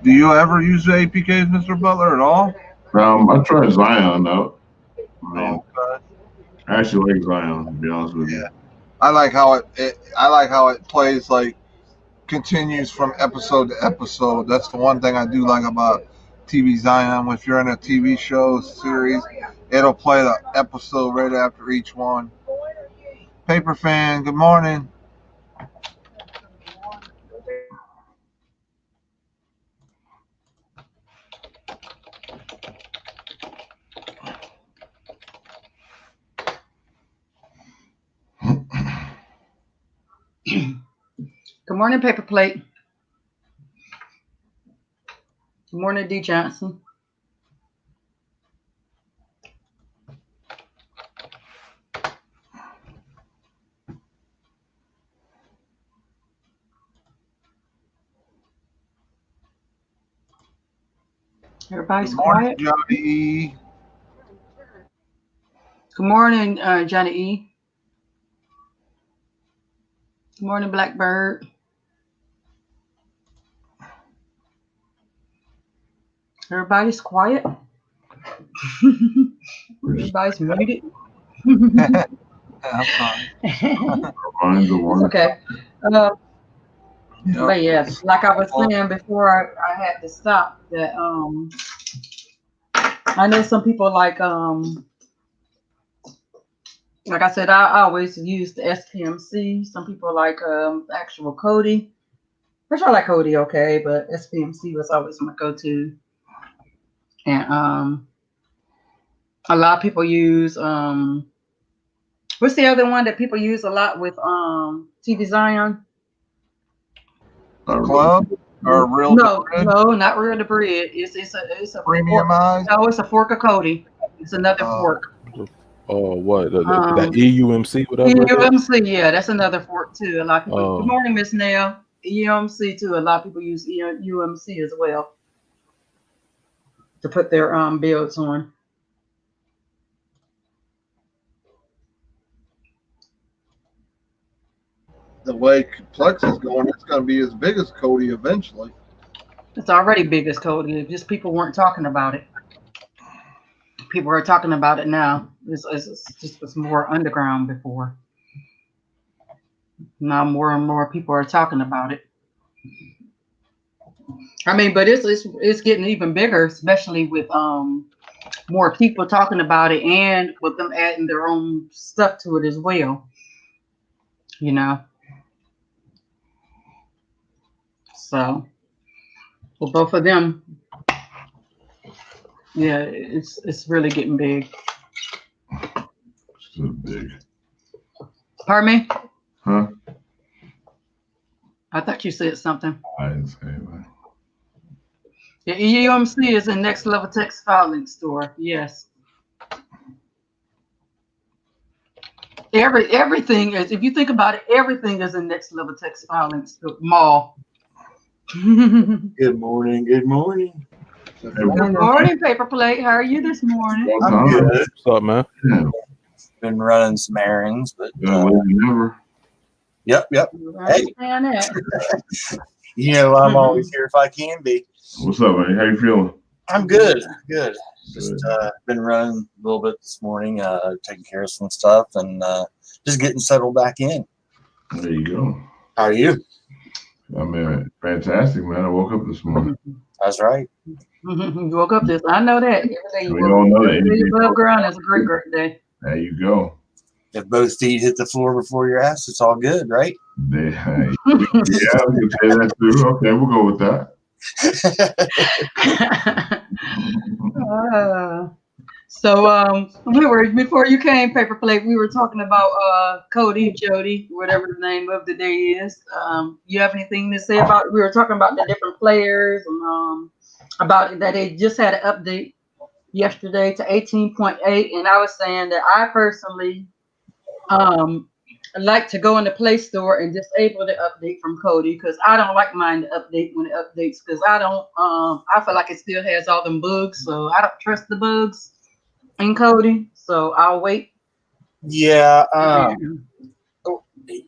Do you ever use the APKs, Mr. Butler, at all? I tried Zion out. Okay. I actually like Zion, to be honest with you. Yeah. I like how it plays, like, continues from episode to episode. That's the one thing I do like about TV Zion. If you're in a TV show series, it'll play the episode right after each one. Paper fan, good morning. Good morning, Paper Plate. Good morning, D. Johnson. Everybody's Good morning, quiet. Johnny E. Good morning, Johnny E. Good morning, Blackbird. Everybody's quiet. Everybody's muted. I'm sorry. Okay. But yes, like I was saying before, I had to stop. That I know some people like I said, I always use the SPMC. Some people like actual Cody, which I like Cody okay, but SPMC was always my go-to. And a lot of people use what's the other one that people use a lot with TV Zion? Club or Real? No, not Real to Bread. It's a Premiumized. No, it's a fork of Cody. It's another fork. What? That EUMC, whatever. EUMC, yeah, that's another fork too. A lot of people. Good morning, Miss Nail. EUMC too. A lot of people use EUMC as well to put their builds on. The way Plex is going, it's going to be as big as Cody eventually. It's already big as Cody. Just people weren't talking about it. People are talking about it now. It's just was more underground before. Now more and more people are talking about it. I mean, but it's getting even bigger, especially with more people talking about it and with them adding their own stuff to it as well. You know. So, for both of them, yeah, it's really getting big. So big. Pardon me? Huh? I thought you said something. I didn't say that. Yeah, EUMC is a next level text filing store. Yes. Everything is, if you think about it, everything is a next level text filing mall. Good morning. Good morning. Good morning, Paper Plate. How are you this morning? I'm good. What's up, man? Yeah, Been running some errands, but better late than never. yep. I understand that. You know, I'm always here if I can be. What's up, man? How you feeling? I'm good. Just been running a little bit this morning, taking care of some stuff and just getting settled back in. There you go. How are you? I mean, fantastic, man. I woke up this morning. That's right. You woke up this. I know that. Every day you We woke all know that. every day above ground is a great, great day. There you go. If both feet hit the floor before your ass, it's all good, right? Yeah, we can say that too. Okay, we'll go with that. We were before you came, Paper Plate. We were talking about Cody, Jody, whatever the name of the day is. You have anything to say about? We were talking about the different players and about that they just had an update yesterday to 18.8, and I was saying that I personally like to go in the Play Store and disable the update from Cody because I don't like mine to update when it updates because I don't I feel like it still has all them bugs, so I don't trust the bugs in Cody, so I'll wait. Yeah.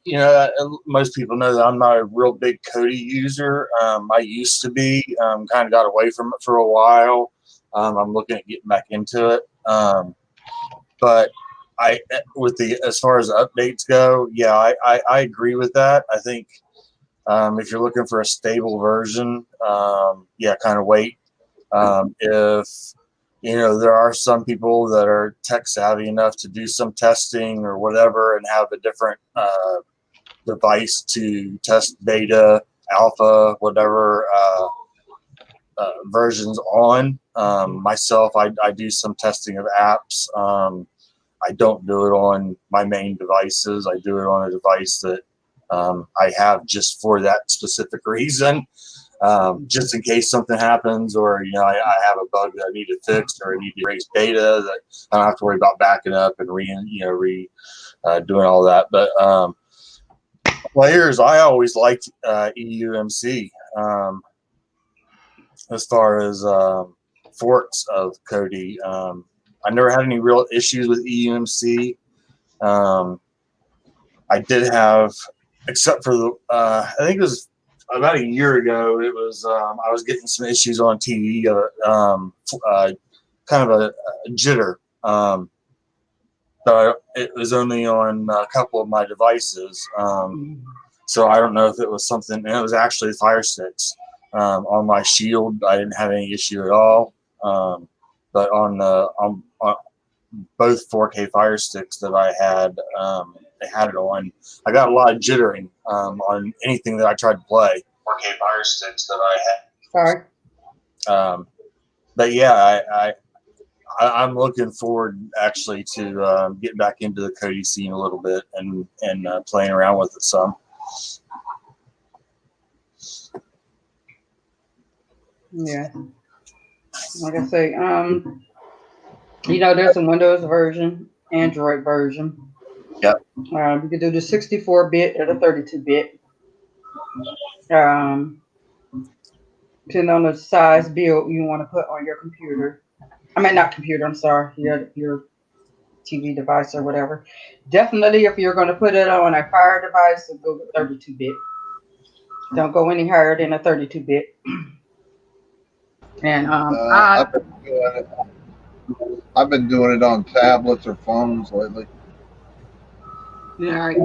You know, most people know that I'm not a real big Cody user. I used to be, kind of got away from it for a while. I'm looking at getting back into it. But as far as updates go, yeah, I agree with that. I think if you're looking for a stable version, yeah, kind of wait. If you know, there are some people that are tech savvy enough to do some testing or whatever and have a different device to test beta, alpha, whatever versions on. Myself, I do some testing of apps. I don't do it on my main devices. I do it on a device that I have just for that specific reason. Just in case something happens, or you know, I have a bug that I need to fix, or I need to erase data that I don't have to worry about backing up and doing all that. But players, I always liked EUMC as far as forks of Cody. I never had any real issues with EUMC. I did have, except for the I think it was about a year ago, it was I was getting some issues on TV, kind of a jitter. So it was only on a couple of my devices. So I don't know if it was something, and it was actually Fire Sticks. On my Shield, I didn't have any issue at all. But on both 4K Fire Sticks that I had, they had it on. I got a lot of jittering on anything that I tried to play. 4K Fire Sticks that I had. Sorry. But yeah, I'm looking forward actually to getting back into the Cody scene a little bit and playing around with it some. Yeah. Like I say, you know, there's a Windows version, Android version. Yep. You can do the 64-bit or the 32-bit. Depending on the size build you want to put on your computer. I mean, not computer, I'm sorry, your TV device or whatever. Definitely, if you're going to put it on a Fire device, go with 32-bit. Don't go any higher than a 32-bit. And I've been doing it on tablets or phones lately. Yeah. Right.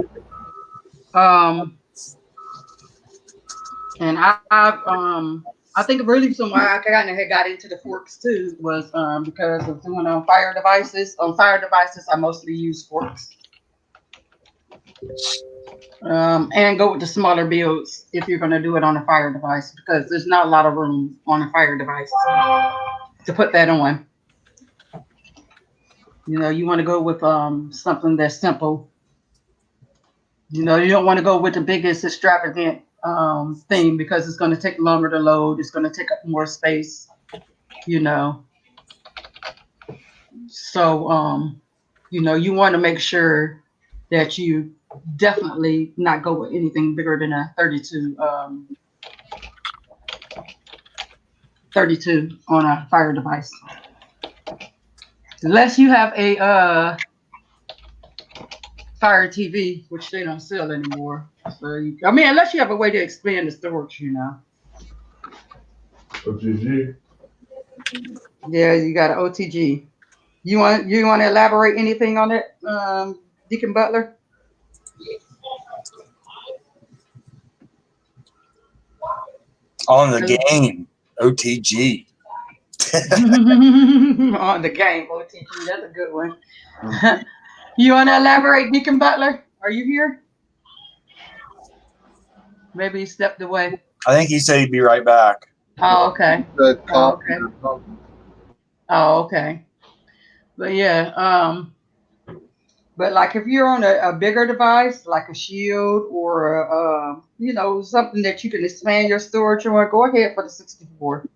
And I think the reason why I kind of got into the forks too was because of doing on Fire devices. On Fire devices, I mostly use forks. And go with the smaller builds if you're going to do it on a Fire device, because there's not a lot of room on a Fire device to put that on. You know, you want to go with something that's simple. You know, you don't want to go with the biggest extravagant thing, because it's going to take longer to load. It's going to take up more space, you know. So, you know, you want to make sure that you definitely not go with anything bigger than a 32 32 on a Fire device. Unless you have a Fire TV, which they don't sell anymore. So I mean, unless you have a way to expand the storage, you know. OTG. Yeah, you got an OTG. You want to elaborate anything on that, Deacon Butler? On the game, OTG. On the game, OTG. That's a good one. You want to elaborate, Deacon Butler? Are you here? Maybe he stepped away. I think he said he'd be right back. Oh, okay. Oh, okay. Oh, okay. But yeah, but like if you're on a bigger device, like a Shield or something that you can expand your storage on, go ahead for the 64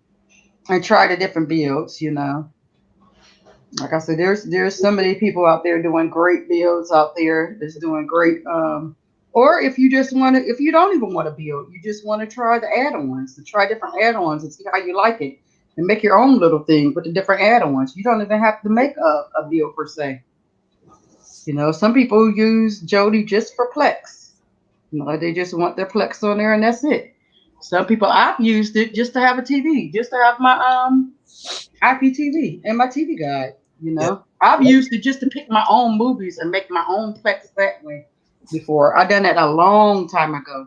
and try the different builds. You know, like I said, there's so many people out there doing great builds out there that's doing great. Or if you just want to, if you don't even want to build, you just want to try the add-ons, to try different add-ons and see how you like it, and make your own little thing with the different add-ons. You don't even have to make a build per se. You know, some people use Jody just for Plex. You know, they just want their Plex on there and that's it. Some people, I've used it just to have a TV, just to have my IPTV and my TV guide. You know, yep. I've used it just to pick my own movies and make my own Plex that way. Before I done that a long time ago,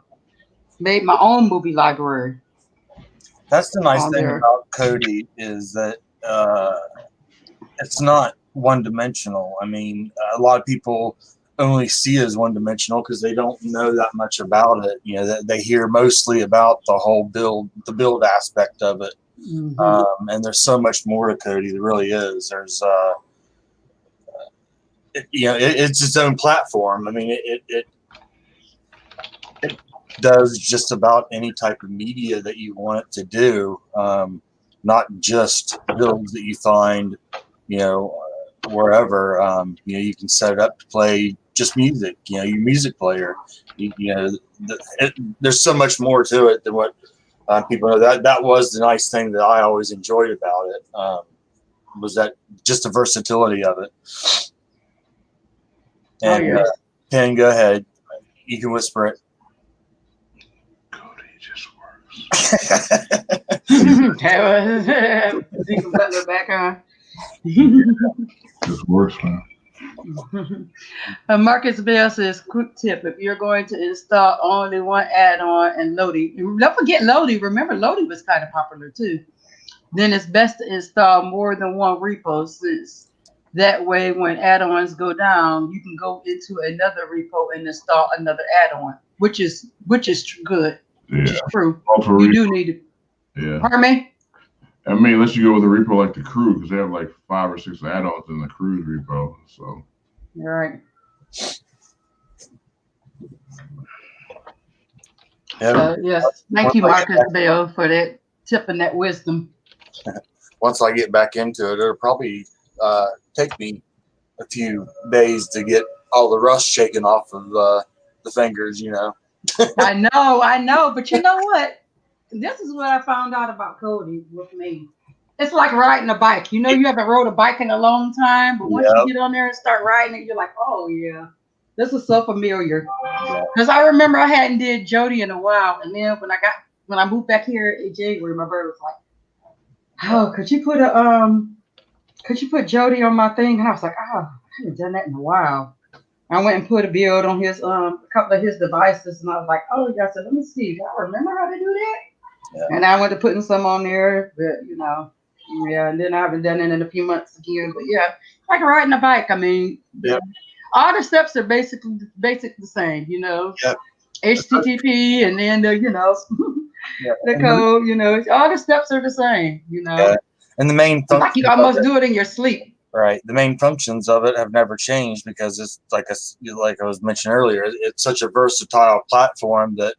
made my own movie library. That's the nice thing about Kodi is that it's not one-dimensional. I mean, a lot of people only see it as one-dimensional because they don't know that much about it. You know, they hear mostly about the whole build aspect of it, and there's so much more to Kodi. There really is. There's it's its own platform. I mean, it does just about any type of media that you want it to do, not just builds that you find, wherever. You can set it up to play just music. Your music player. There's so much more to it than what people know. That was the nice thing that I always enjoyed about it. Was that just the versatility of it. And Pein, go ahead. You can whisper it. Kodi just works. Deacon Butler back on. Just works, man. Marcus Bell says, quick tip, if you're going to install only one add-on and Lodi, don't forget Lodi. Remember, Lodi was kind of popular too. Then it's best to install more than one repo, since that way, when add-ons go down, you can go into another repo and install another add-on, which is good. Yeah. Which is true. Also you do need it. Yeah. Pardon me? I mean, unless you go with a repo like the Crew, because they have like 5 or 6 add-ons in the Cruise repo. So. All right. Yes. Thank you, Marcus Bell, for that tip and that wisdom. Once I get back into it, it'll probably take me a few days to get all the rust shaken off of the fingers, I know, but you know what? This is what I found out about Kodi with me. It's like riding a bike. You haven't rode a bike in a long time, but once you get on there and start riding it, you're like, oh yeah, this is so familiar. Because I remember I hadn't did Jody in a while, and then when I moved back here in January, my brother was like, oh, could you put Jody on my thing? And I was like, oh, I haven't done that in a while. I went and put a build on his a couple of his devices, and I was like, oh yeah. I said, let me see. Do I remember how to do that? Yeah. And I went to putting some on there, but and then I haven't done it in a few months again. But yeah, like riding a bike. I mean, all the steps are basically the same. HTTP, and then the the code. All the steps are the same. Yeah. And the main function, like you almost do it in your sleep. Right. The main functions of it have never changed because it's like I was mentioning earlier, it's such a versatile platform that,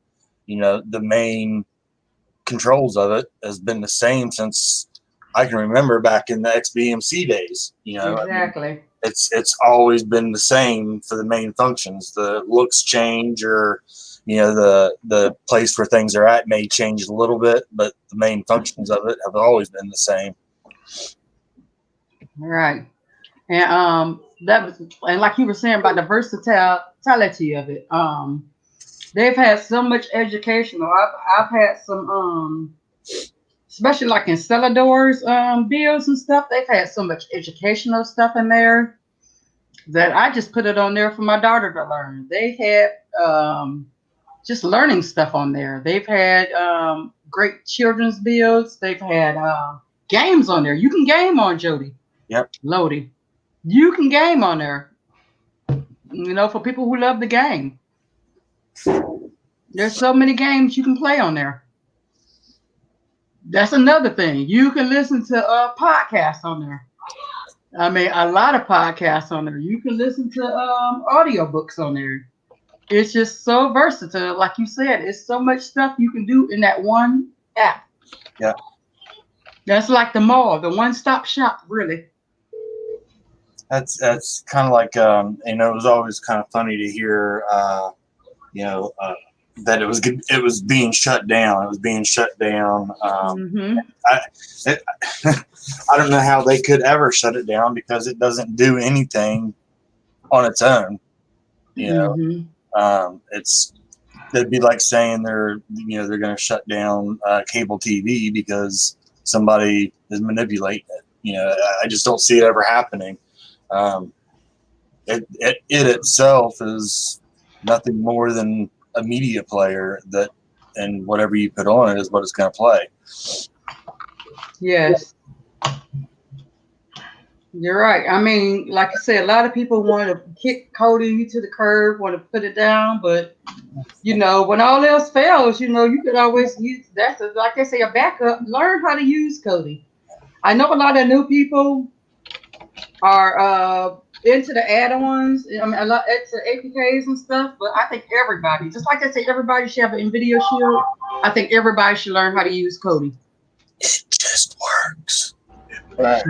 the main controls of it has been the same since I can remember back in the XBMC days. Exactly. I mean, it's always been the same for the main functions. The looks change or, the place where things are at may change a little bit, but the main functions of it have always been the same. Right. And that was, and like you were saying about the versatility of it, they've had so much educational. I've had some especially like in Celador's bills and stuff, they've had so much educational stuff in there that I just put it on there for my daughter to learn. They had just learning stuff on there. They've had great children's bills. They've had games on there. You can game on Jody. Yep. Lodi. You can game on there. For people who love the game. There's so many games you can play on there. That's another thing. You can listen to podcasts on there. I mean, a lot of podcasts on there. You can listen to audiobooks on there. It's just so versatile. Like you said, it's so much stuff you can do in that one app. Yeah. That's like the mall, the one-stop shop, really. That's kind of like, it was always kind of funny to hear, that it was being shut down. It was being shut down. I don't know how they could ever shut it down because it doesn't do anything on its own. It'd be like saying they're going to shut down cable TV because somebody is manipulating it. I just don't see it ever happening. It itself is nothing more than a media player and whatever you put on it is what it's going to play. Yes. You're right. I mean, like I said, a lot of people want to kick Cody to the curb, want to put it down, but when all else fails, you could always use like they say, a backup. Learn how to use Cody. I know a lot of new people are into the add-ons. I mean, a lot into APKs and stuff, but I think everybody, just like I say, everybody should have an NVIDIA Shield. I think everybody should learn how to use Cody. It just works. Right.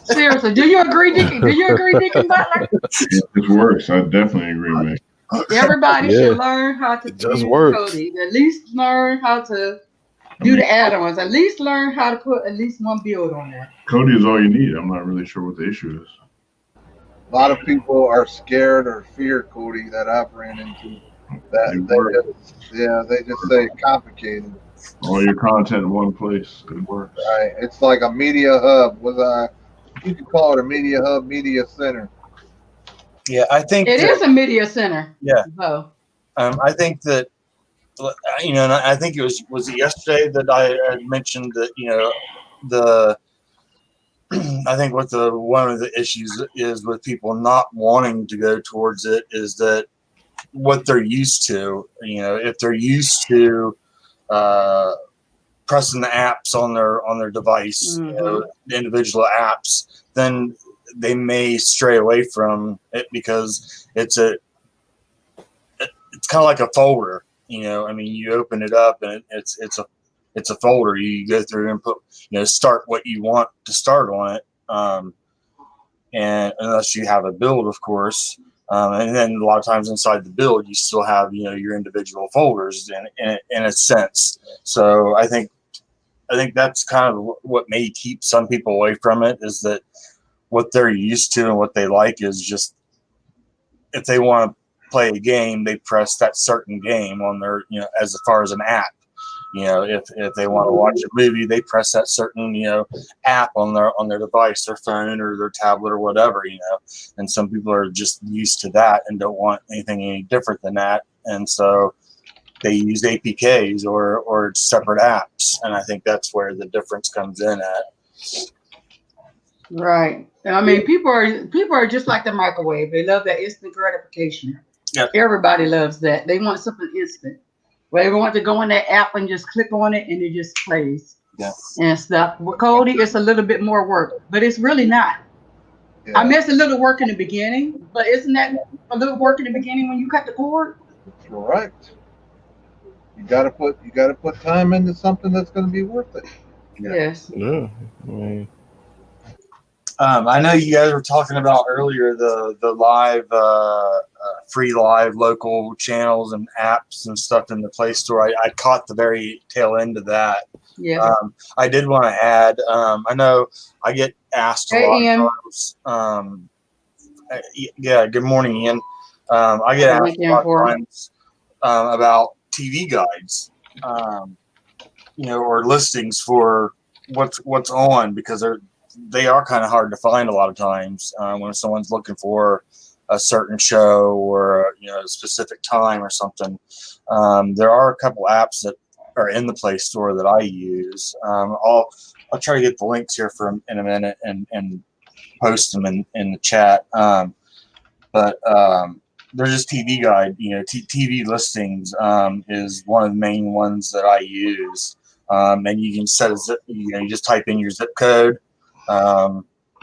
Seriously, do you agree, Deacon Butler? It works. I definitely agree, man. Everybody should learn how to use works. Cody. At least learn how to do the add-ons. At least learn how to put at least one build on there. Cody is all you need. I'm not really sure what the issue is. A lot of people are scared or fear Cody that I've ran into. They just say complicated. All your content in one place. It works. Right. It's like a media hub. You could call it a media hub, media center. Yeah, I think it is a media center. Yeah. Oh. I think that, and I think it was it yesterday that I had mentioned that, I think one of the issues is with people not wanting to go towards it is that what they're used to, if they're used to pressing the apps on their device, the individual apps, then they may stray away from it because it's kind of like a folder. I mean, you open it up and it's a folder. You go through and put, start what you want to start on it. And unless you have a build, of course. And then a lot of times inside the build, you still have, your individual folders in a sense. So I think that's kind of what may keep some people away from it, is that what they're used to and what they like is just, if they want to play a game, they press that certain game on their, as far as an app. If they want to watch a movie, they press that certain, app on their device, their phone or their tablet or whatever, and some people are just used to that and don't want anything any different than that. And so they use APKs or separate apps. And I think that's where the difference comes in at. Right. I mean, people are just like the microwave. They love that instant gratification. Yep. Everybody loves that. They want something instant. They want to go in that app and just click on it and it just plays. Yeah. And stuff. With Cody, it's a little bit more work, but it's really not. Yeah. I mean, it's a little work in the beginning, but isn't that a little work in the beginning when you cut the cord? Correct. You gotta put time into something that's gonna be worth it. Yeah. Yes. Yeah. I mean, I know you guys were talking about earlier the live free live local channels and apps and stuff in the Play Store. I caught the very tail end of that. Yeah. I did want to add, I know I get asked a lot Ian. of times. Yeah, good morning, Ian. I get asked a lot of times about TV guides, or listings for what's on, because they are kind of hard to find a lot of times when someone's looking for a certain show or a specific time or something. There are a couple apps that are in the Play Store that I use. I'll try to get the links here in a minute and post them in the chat. But they're just TV guide. TV listings is one of the main ones that I use. And you can set a zip. You just type in your zip code.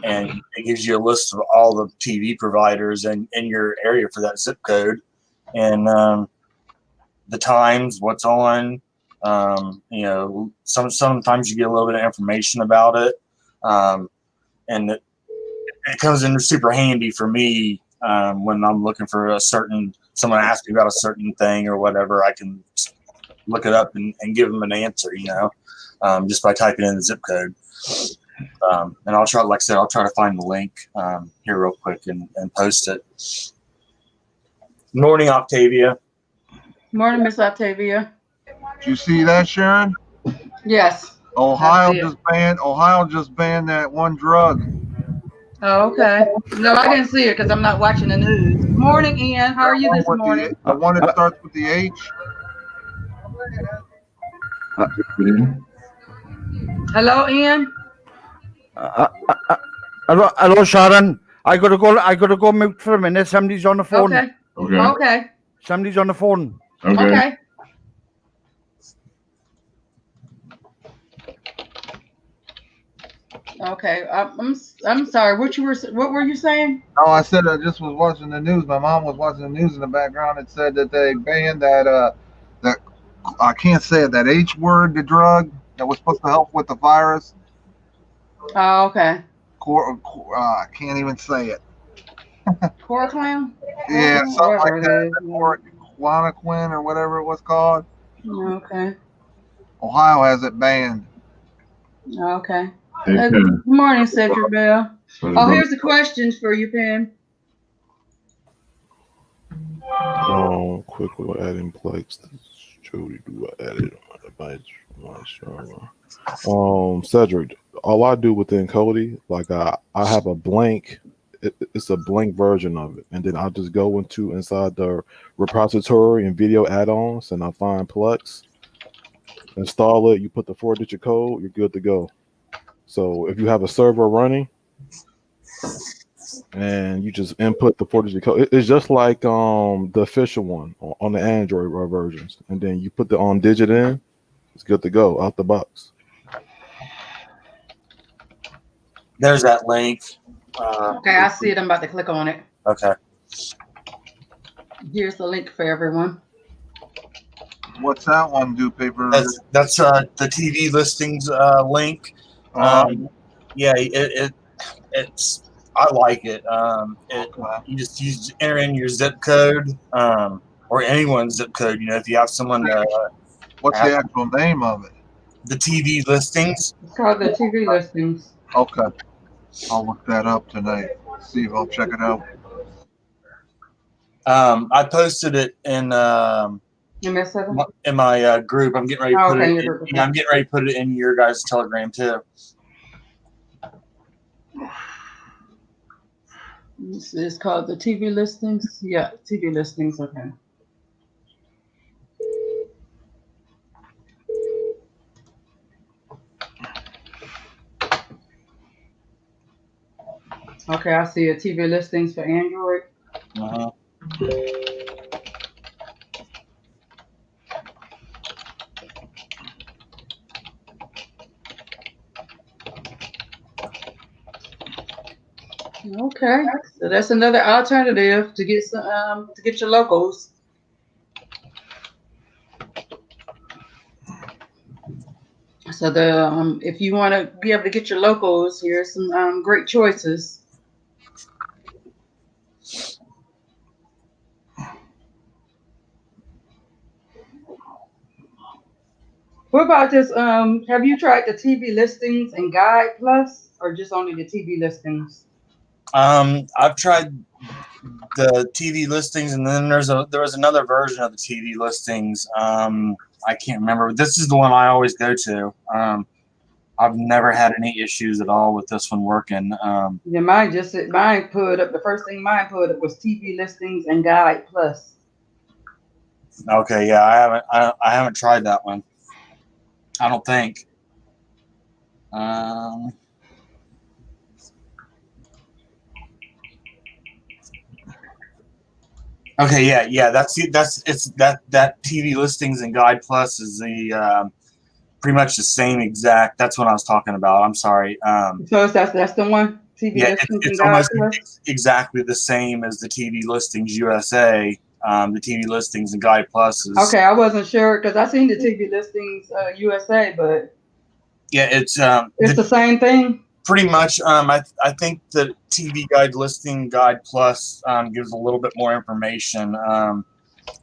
And it gives you a list of all the TV providers in your area for that zip code, and the times, what's on. Sometimes you get a little bit of information about it, and it comes in super handy for me when I'm looking for someone asks me about a certain thing or whatever. I can look it up and give them an answer, just by typing in the zip code. And I'll try, like I said, I'll try to find the link here real quick and post it. Morning, Octavia. Morning, Miss Octavia. Did you see that, Sharon? Yes. Ohio just banned that one drug. Oh, okay. No, I didn't see it because I'm not watching the news. Morning, Ian. How are you this morning? The one that starts with the H. Hello, Ian. Hello, Sharon. I gotta go mute for a minute. Somebody's on the phone. Okay. Okay. Okay. Somebody's on the phone. Okay. Okay. I'm sorry. What were you saying? Oh, I said I just was watching the news. My mom was watching the news in the background. It said that they banned that I can't say it, that H word, the drug that was supposed to help with the virus. Oh, okay. I can't even say it. Chloroquine? Yeah, something like that. Yeah. Chloroquine or whatever it was called. Okay. Ohio has it banned. Okay. Hey, Pein. Good morning, Cedric Bell. Sorry, Oh, brother. here's the questions for you, Pein. Quickly, we're adding Plex. Jody, do I add it on my server? Cedric, all I do within Kodi, like I have a blank. It's a blank version of it, and then I just go inside the repository and video add-ons, and I find Plex, install it. You put the 4-digit code, you're good to go. So if you have a server running, and you just input the 4-digit code, it's just like the official one on the Android versions, and then you put the digit in, it's good to go out the box. There's that link. Okay, I see it. I'm about to click on it. Okay. Here's the link for everyone. What's that one do, paper? That's the TV listings link. Yeah, it's I like it. You just enter in your zip code, or anyone's zip code. If you have someone. What's the actual name of it? The TV listings. It's called the TV listings. Okay. I'll look that up tonight. See if I'll check it out. I posted it in MS7? in my group. I'm getting ready to put Okay, it. I'm getting ready to put it in your guys' Telegram too. This is called the TV listings. Yeah, TV listings. Okay. Okay, I see a TV listings for Android. Uh-huh. Okay, so that's another alternative to get some to get your locals. So the if you want to be able to get your locals, here's some great choices. What about this? Have you tried the TV listings and Guide Plus, or just only the TV listings? I've tried the TV listings, and then there was another version of the TV listings. I can't remember. This is the one I always go to. I've never had any issues at all with this one working. Yeah, mine put up the first thing mine put up was TV listings and Guide Plus. Okay, yeah, I haven't tried that one. I don't think. Okay, yeah, that TV listings and Guide Plus is the pretty much the same exact. That's what I was talking about. I'm sorry. So that's the one. TV Yeah, listings it's and Guide almost Plus. exactly the same as the TV listings USA. The TV listings and Guide Plus is Okay, I wasn't sure because I seen the TV listings USA, but yeah, it's the same thing. pretty much. I think the TV Guide Plus gives a little bit more information.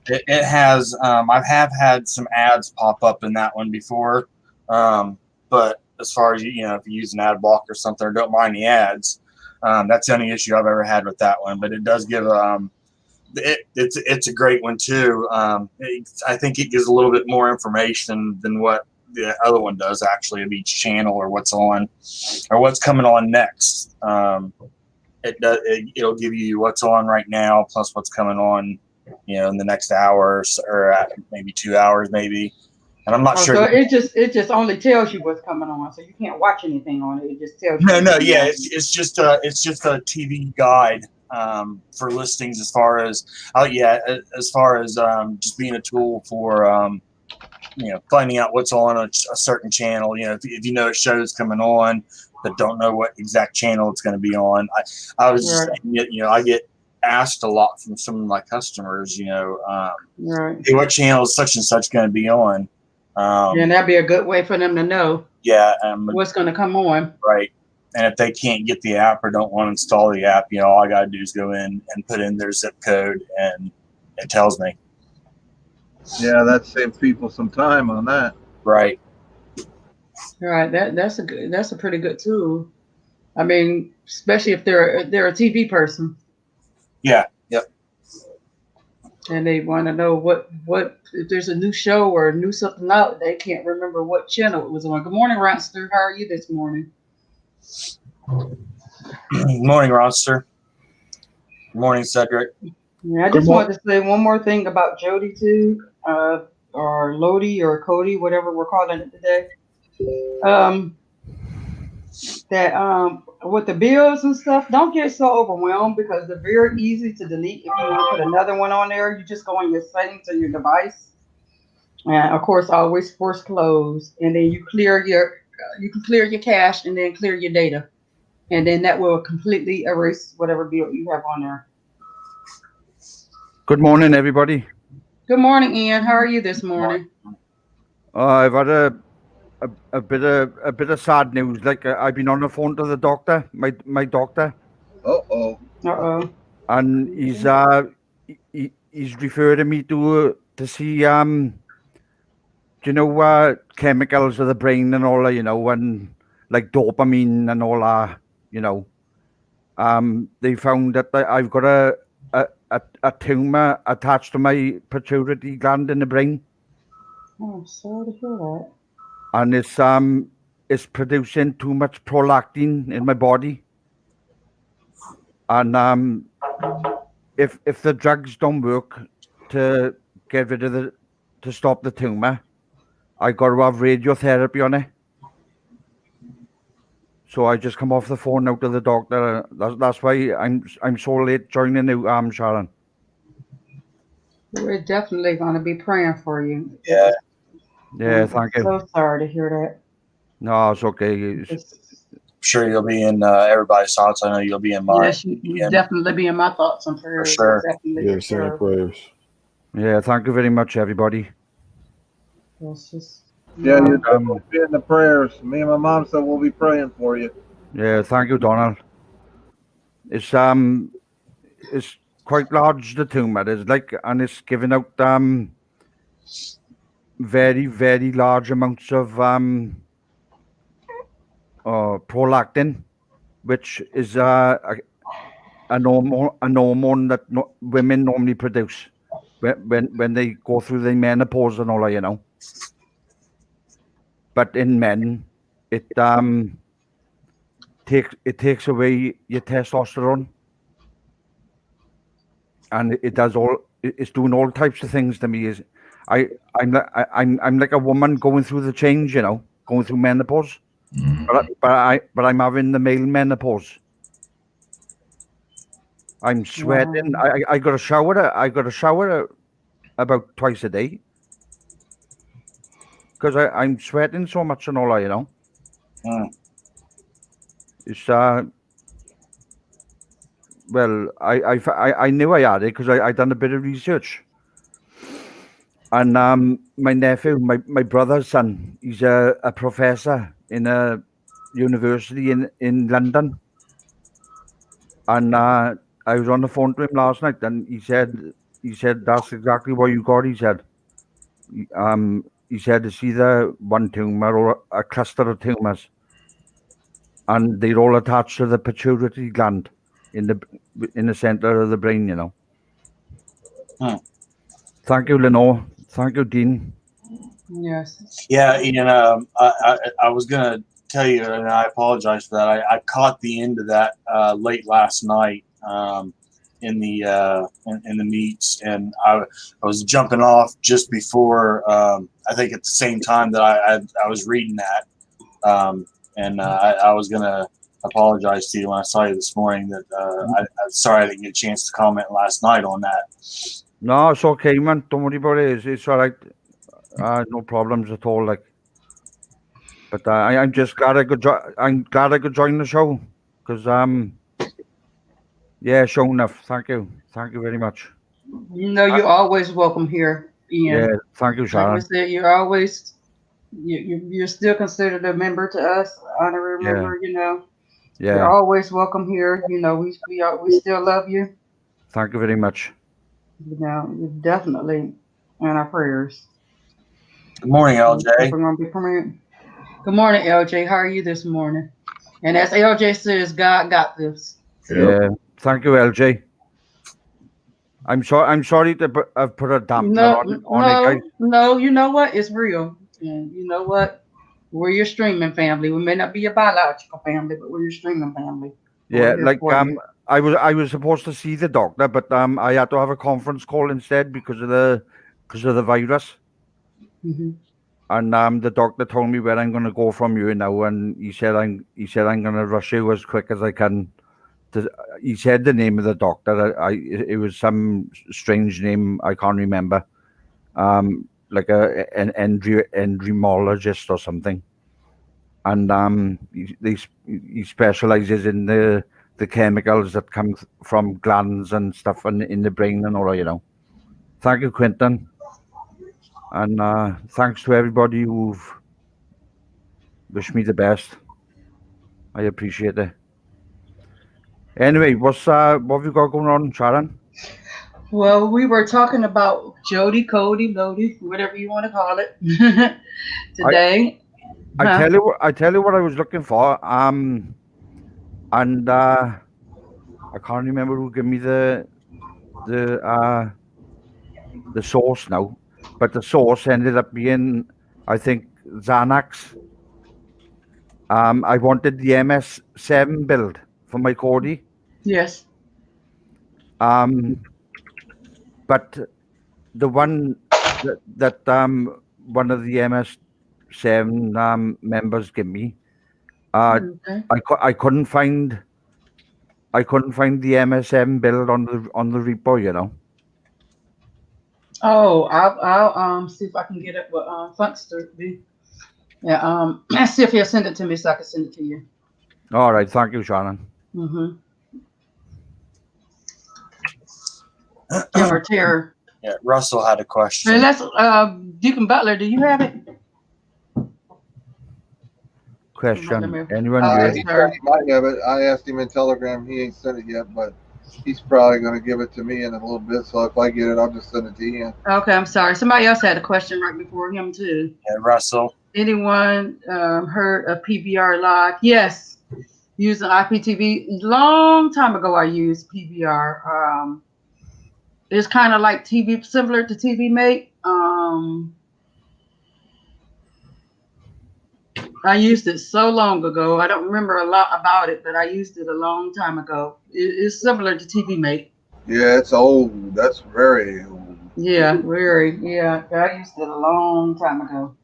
It has I have had some ads pop up in that one before, but as far as if you use an ad block or something, or don't mind the ads, that's the only issue I've ever had with that one. But it does give it's a great one too. I think it gives a little bit more information than what the other one does actually of each channel or what's on or what's coming on next. It'll give you what's on right now plus what's coming on, in the next hour or maybe 2 hours maybe. And I'm not sure. So it just only tells you what's coming on, so you can't watch anything on it. It just tells you. No, yeah, it's just a TV guide for listings as far as just being a tool for finding out what's on a certain channel. If you know a show's coming on but don't know what exact channel it's going to be on. I was just saying, I get asked a lot from some of my customers, right. Hey, what channel is such and such going to be on? And that'd be a good way for them to know. Yeah, what's going to come on. Right. And if they can't get the app or don't want to install the app, all I got to do is go in and put in their zip code, and it tells me. Yeah, that saves people some time on that. Right. Right. That's a pretty good tool. I mean, especially if they're a TV person. Yeah. Yep. And they want to know what if there's a new show or a new something out, they can't remember what channel it was on. Good morning, Ronster. How are you this morning? Good morning, Ronster. Good morning, Cedric. Yeah, I just wanted to say one more thing about Jody too, or Lodi or Cody, whatever we're calling it today. That with the bills and stuff, don't get so overwhelmed because they're very easy to delete. If you want to put another one on there, you just go on your settings on your device, and of course always force close, and then you can clear your cache and then clear your data, and then that will completely erase whatever bill you have on there. Good morning, everybody. Good morning, Ian. How are you this morning? I've had a bit of sad news. Like I've been on the phone to the doctor, my doctor. And he's referring me to see chemicals of the brain and all that, and like dopamine and all that, They found that I've got a tumor attached to my pituitary gland in the brain. Oh, I'm sorry to hear that. And it's producing too much prolactin in my body. And if the drugs don't work to get rid of to stop the tumor, I got to have radiotherapy on it. So I just come off the phone now to the doctor. That's why I'm so late joining you, Sharon. We're definitely going to be praying for you. Yeah. Yeah, thank you. So sorry to hear that. No, it's okay. I'm sure you'll be in everybody's thoughts. I know you'll be in mine. Yes, you'll definitely be in my thoughts and prayers. For sure. Yeah, same prayers. Yeah, thank you very much, everybody. Yeah, you'll definitely be in the prayers. Me and my mom said we'll be praying for you. Yeah, thank you, Donald. It's quite large, the tumor. It's like, and it's giving out very, very large amounts of prolactin, which is a hormone that women normally produce when they go through the menopause and all that, you know. But in men, it takes away your testosterone, and it's doing all types of things to me. I'm like a woman going through the change, you know, going through menopause, but I'm having the male menopause. I'm sweating. Wow. I got a shower about twice a day because I'm sweating so much and all that, you know. It's well, I knew I had it because I done a bit of research, and my nephew, my brother's son, he's a professor in a university in London, and I was on the phone to him last night, and he said that's exactly what you got. He said it's either one tumor or a cluster of tumors, and they're all attached to the pituitary gland in the center of the brain, you know. Thank you, Lenore. Thank you, Dean. Yes. Yeah, Ian. I was gonna tell you, and I apologize for that. I caught the end of that late last night in the meets, and I was jumping off just before. I think at the same time that I was reading that, and I was gonna apologize to you when I saw you this morning. That I'm sorry I didn't get a chance to comment last night on that. No, it's okay, man. Don't worry about it. It's all right. No problems at all. Like, but I'm just glad I could. I'm glad I could join the show because yeah, sure enough. Thank you very much. You know, you're always welcome here, Ian. Yeah, thank you, Sharon. Like I said, you're always you're still considered a member to us, honorary member. You know, Yeah. you're always welcome here. You know, we still love you. Thank you very much. You know, you're definitely in our prayers. Good morning, LJ. We're gonna be praying. Good morning, LJ. How are you this morning? And as LJ says, God got this. Yeah. Thank you, LJ. I'm sorry to have put a dampener on it, guys. No, you know what? It's real. And you know what? We're your streaming family. We may not be your biological family, but we're your streaming family. Yeah, like I was supposed to see the doctor, but I had to have a conference call instead because of the virus. Mm-hmm. And the doctor told me where I'm going to go from you now, and he said I'm going to rush you as quick as I can. He said the name of the doctor. It was some strange name I can't remember. Like an entomologist or something. And he specializes in the chemicals that come from glands and stuff in the brain and all that, you know. Thank you, Quentin. And thanks to everybody who've wished me the best. I appreciate it. Anyway, what have you got going on, Sharon? Well, we were talking about Jody, Cody, Lodi, whatever you want to call it, today. I tell you what I was looking for. And I can't remember who gave me the source now, but the source ended up being, I think, Xanax. I wanted the MS7 build for my Cody. Yes. But the one that one of the MS7 members gave me, Okay. I couldn't find the MS7 build on the repo, you know. Oh, I'll see if I can get it with Funkster. Yeah. Ask if he'll send it to me so I can send it to you. All right, thank you, Shannon. Mm-hmm. Or Terror. Yeah, Russell had a question. Hey, let's Deacon Butler. Do you have it? Question. Anyone? He might have it. I asked him in Telegram. He ain't sent it yet, but He's probably going to give it to me in a little bit. So if I get it, I'll just send it to Ian. Okay, I'm sorry. Somebody else had a question right before him too. Yeah, Russell. Anyone heard of PVR Live? Yes, using IPTV. Long time ago, I used PVR. It's kind of like TV, similar to TV Mate. I used it so long ago. I don't remember a lot about it, but I used it a long time ago. It's similar to TV Mate. Yeah, it's old. That's very old. Yeah, very. Yeah, I used it a long time ago.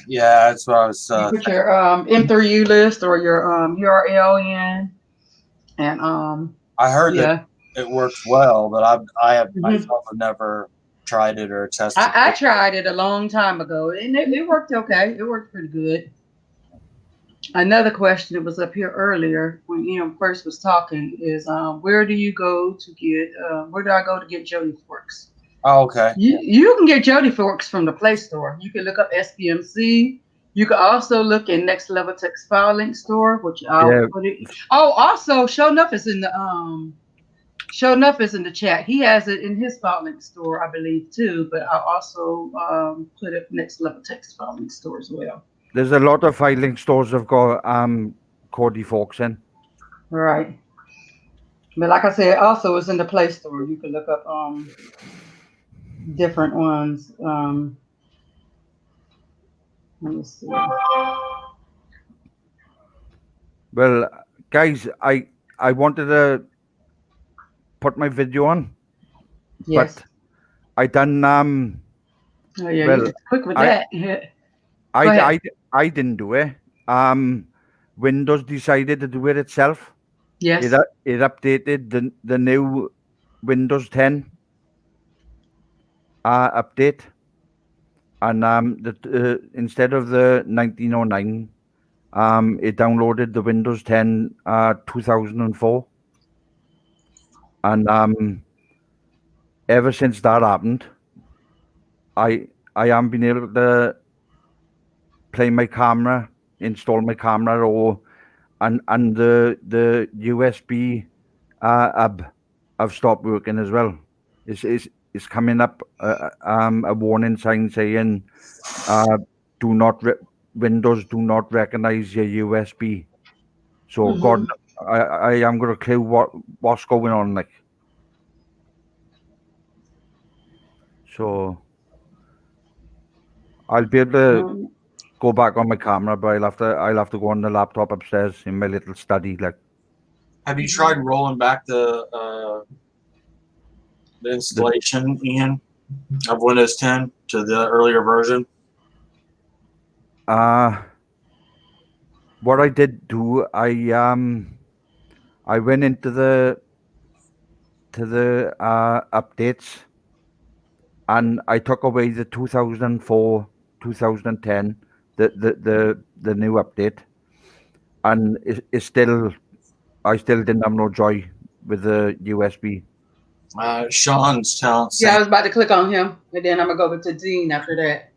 Yeah, that's what I was. You put your M3U list or your URL in, and I heard that it works well, but I have myself have never tried it or tested I tried it a long time ago, and it worked okay. It worked pretty good. Another question that was up here earlier when Ian first was talking is, where do you go to get? Where do I go to get Jody Forks? Oh, okay. You can get Jody Forks from the Play Store. You can look up SPMC. You can also look in Next Level Text File Link Store, which I'll put it. Oh, also, Show Enough is in the chat. He has it in his file link store, I believe, too. But I'll also put it Next Level Text File Link Store as well. There's a lot of file link stores have got Cody Forks in. Right. But like I said, also it's in the Play Store. You can look up different ones. Let me see. Well, guys, I wanted to put my video on. Yes. But I done oh yeah, well, you're quick with that. I didn't do it. Windows decided to do it itself. Yes. It updated the new Windows 10 update. And instead of the 1909, it downloaded the Windows 10 2004. And ever since that happened, I haven't been able to play my camera, install my camera, and the USB hub have stopped working as well. It's coming up a warning sign saying Windows do not recognize your USB. So God, I am got a clue what's going on, like. So I'll be able to go back on my camera, but I'll have to go on the laptop upstairs in my little study, like. Have you tried rolling back the installation, Ian, of Windows 10 to the earlier version? What I did do, I went into the updates, and I took away the 2004, 2010, the new update, and it's still, I still didn't have no joy with the USB. Sean's telling. Yeah, I was about to click on him, and then I'm gonna go over to Dean after that.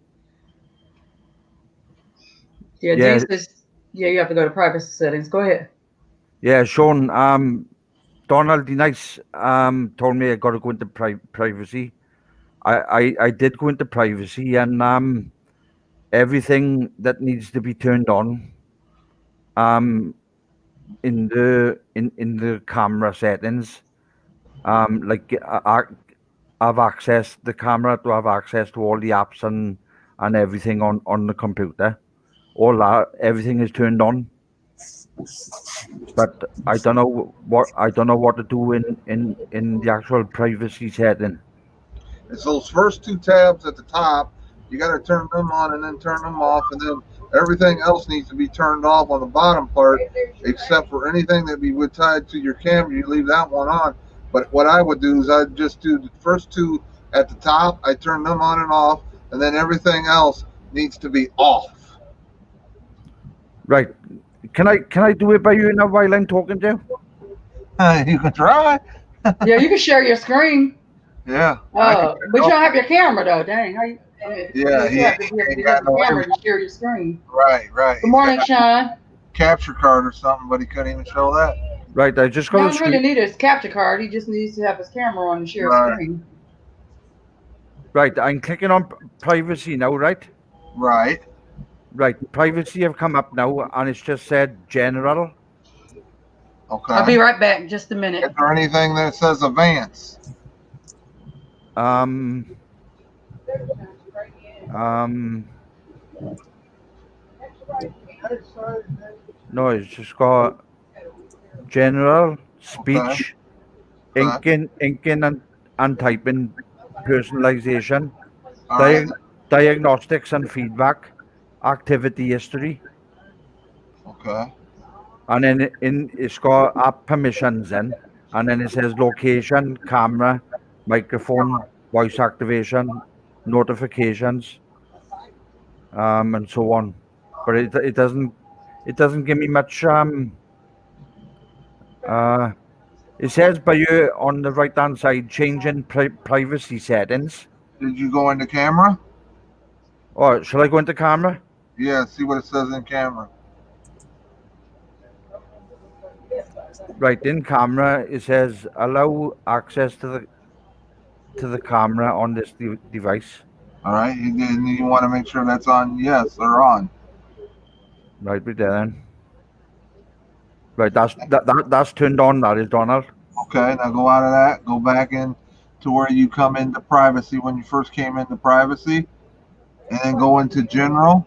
Yeah, Dean says, yeah, you have to go to privacy settings. Go ahead. Yeah, Sean. Donald D. Nice told me I got to go into privacy. I did go into privacy, and everything that needs to be turned on in the camera settings, like have access, the camera to have access to all the apps and everything on the computer. All that, everything is turned on. But I don't know what to do in the actual privacy setting. It's those first two tabs at the top. You got to turn them on and then turn them off, and then everything else needs to be turned off on the bottom part, except for anything that be tied to your camera. You leave that one on. But what I would do is I'd just do the first two at the top. I turn them on and off, and then everything else needs to be off. Right. Can I do it by you now while I'm talking to you? You can try. Yeah, you can share your screen. Yeah. But you don't have your camera though. Dang. How you, yeah, you have to get the camera to share your screen. Right. Good morning, Sean. Capture card or something, but he couldn't even show that. Right, I just He got a don't really screen. need his capture card. He just needs to have his camera on and share Right. screen. Right, I'm clicking on privacy now, right? Right. Right, privacy have come up now, and it's just said general. Okay. I'll be right back. Just a minute. Is there anything that says advanced? No, it's just got general, speech, Okay. inking and typing, personalization, All right. diagnostics and feedback, activity history, Okay. and then it's got app permissions in, and then it says location, camera, microphone, voice activation, notifications, and so on. But it doesn't give me much. It says by you on the right hand side, changing privacy settings. Did you go into camera? Oh, shall I go into camera? Yeah. See what it says in camera. Right, in camera it says allow access to the camera on this device. All right. You want to make sure that's on yes or on. Right, we there then. Right, that's turned on. That is, Donald. Okay. Now go out of that. Go back in to where you come into privacy when you first came into privacy, and then go into general.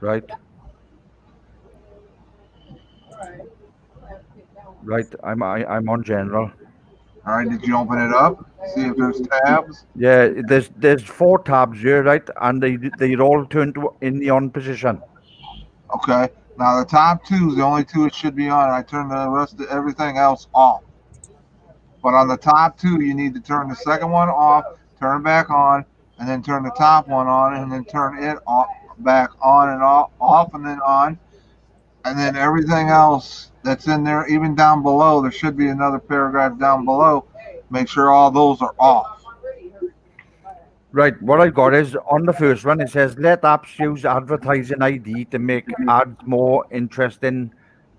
Right. Right, I'm on general. All right. Did you open it up? See if there's tabs. Yeah, there's 4 tabs here, right, and they're all turned in the on position. Okay. Now the top 2 is the only 2 it should be on. I turned the rest of everything else off. But on the top 2, you need to turn the second one off, turn it back on, and then turn the top one on, and then turn it off, back on and off and then on. And then everything else that's in there, even down below, there should be another paragraph down below. Make sure all those are off. Right, what I got is on the first one, it says let apps use advertising ID to make ads more interesting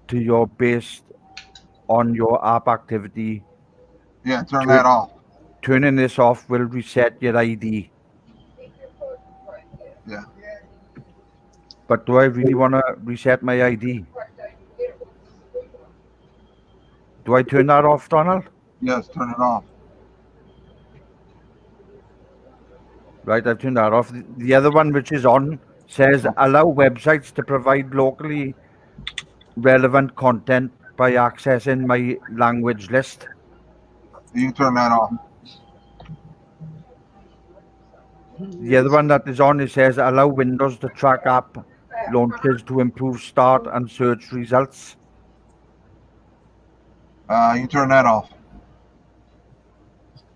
to your based on your app activity. Yeah, turn that off. Turning this off will reset your ID. Yeah. But do I really want to reset my ID? Do I turn that off, Donald? Yes, turn it off. Right, I've turned that off. The other one, which is on, says allow websites to provide locally relevant content by accessing my language list. You can turn that off. The other one that is on, it says allow Windows to track app launches to improve start and search results. You can turn that off.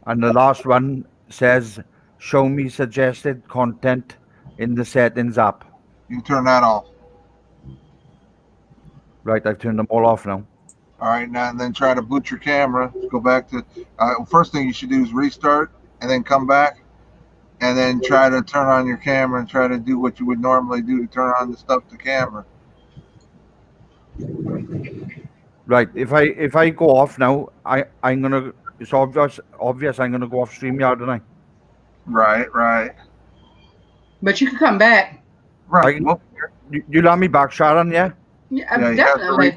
And the last one says show me suggested content in the settings app. You can turn that off. Right, I've turned them all off now. All right, now and then try to boot your camera. Go back to first thing you should do is restart and then come back and then try to turn on your camera and try to do what you would normally do to turn on the stuff to camera. Right, if I go off now, I'm gonna. It's obvious I'm gonna go off StreamYard, aren't I? Right. But you can come back. Right. You let me back, Sharon, yeah? Yeah, Yeah, definitely.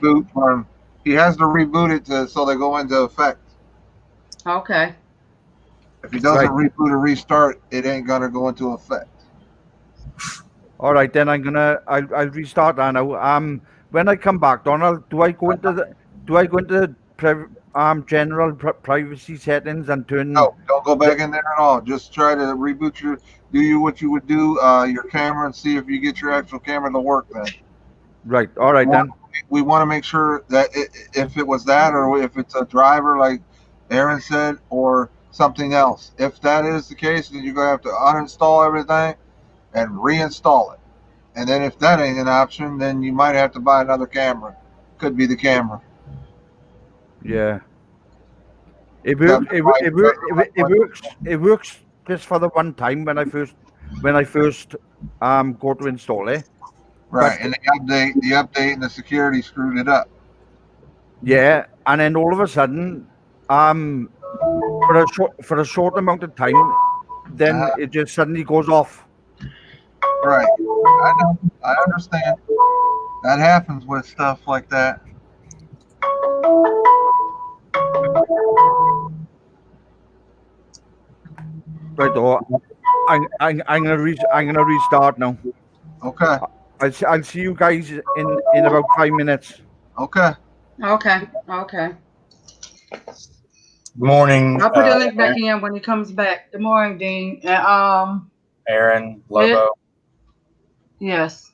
he has to reboot it so they go into effect. Okay. If he doesn't reboot or restart, it ain't gonna go into effect. All right, then I'll restart that now. When I come back, Donald, do I go into general privacy settings and turn? No, don't go back in there at all. Just try to reboot what you would do your camera and see if you get your actual camera to work then. Right. All right then. We want to make sure that if it was that or if it's a driver like Aaron said or something else. If that is the case, then you're going to have to uninstall everything and reinstall it. And then if that ain't an option, then you might have to buy another camera. Could be the camera. Yeah. It works just for the one time when I first go to install it. Right, and the update and the security screwed it up. Yeah, and then all of a sudden, for a short amount of time, then it just suddenly goes off. Right. I know. I understand. That happens with stuff like that. Right, though. I'm gonna restart now. Okay. I'll see you guys in about 5 minutes. Okay. Okay. Okay. Good morning. I'll put the link back in when he comes back. Good morning, Dean. Aaron, Lobo. Yes.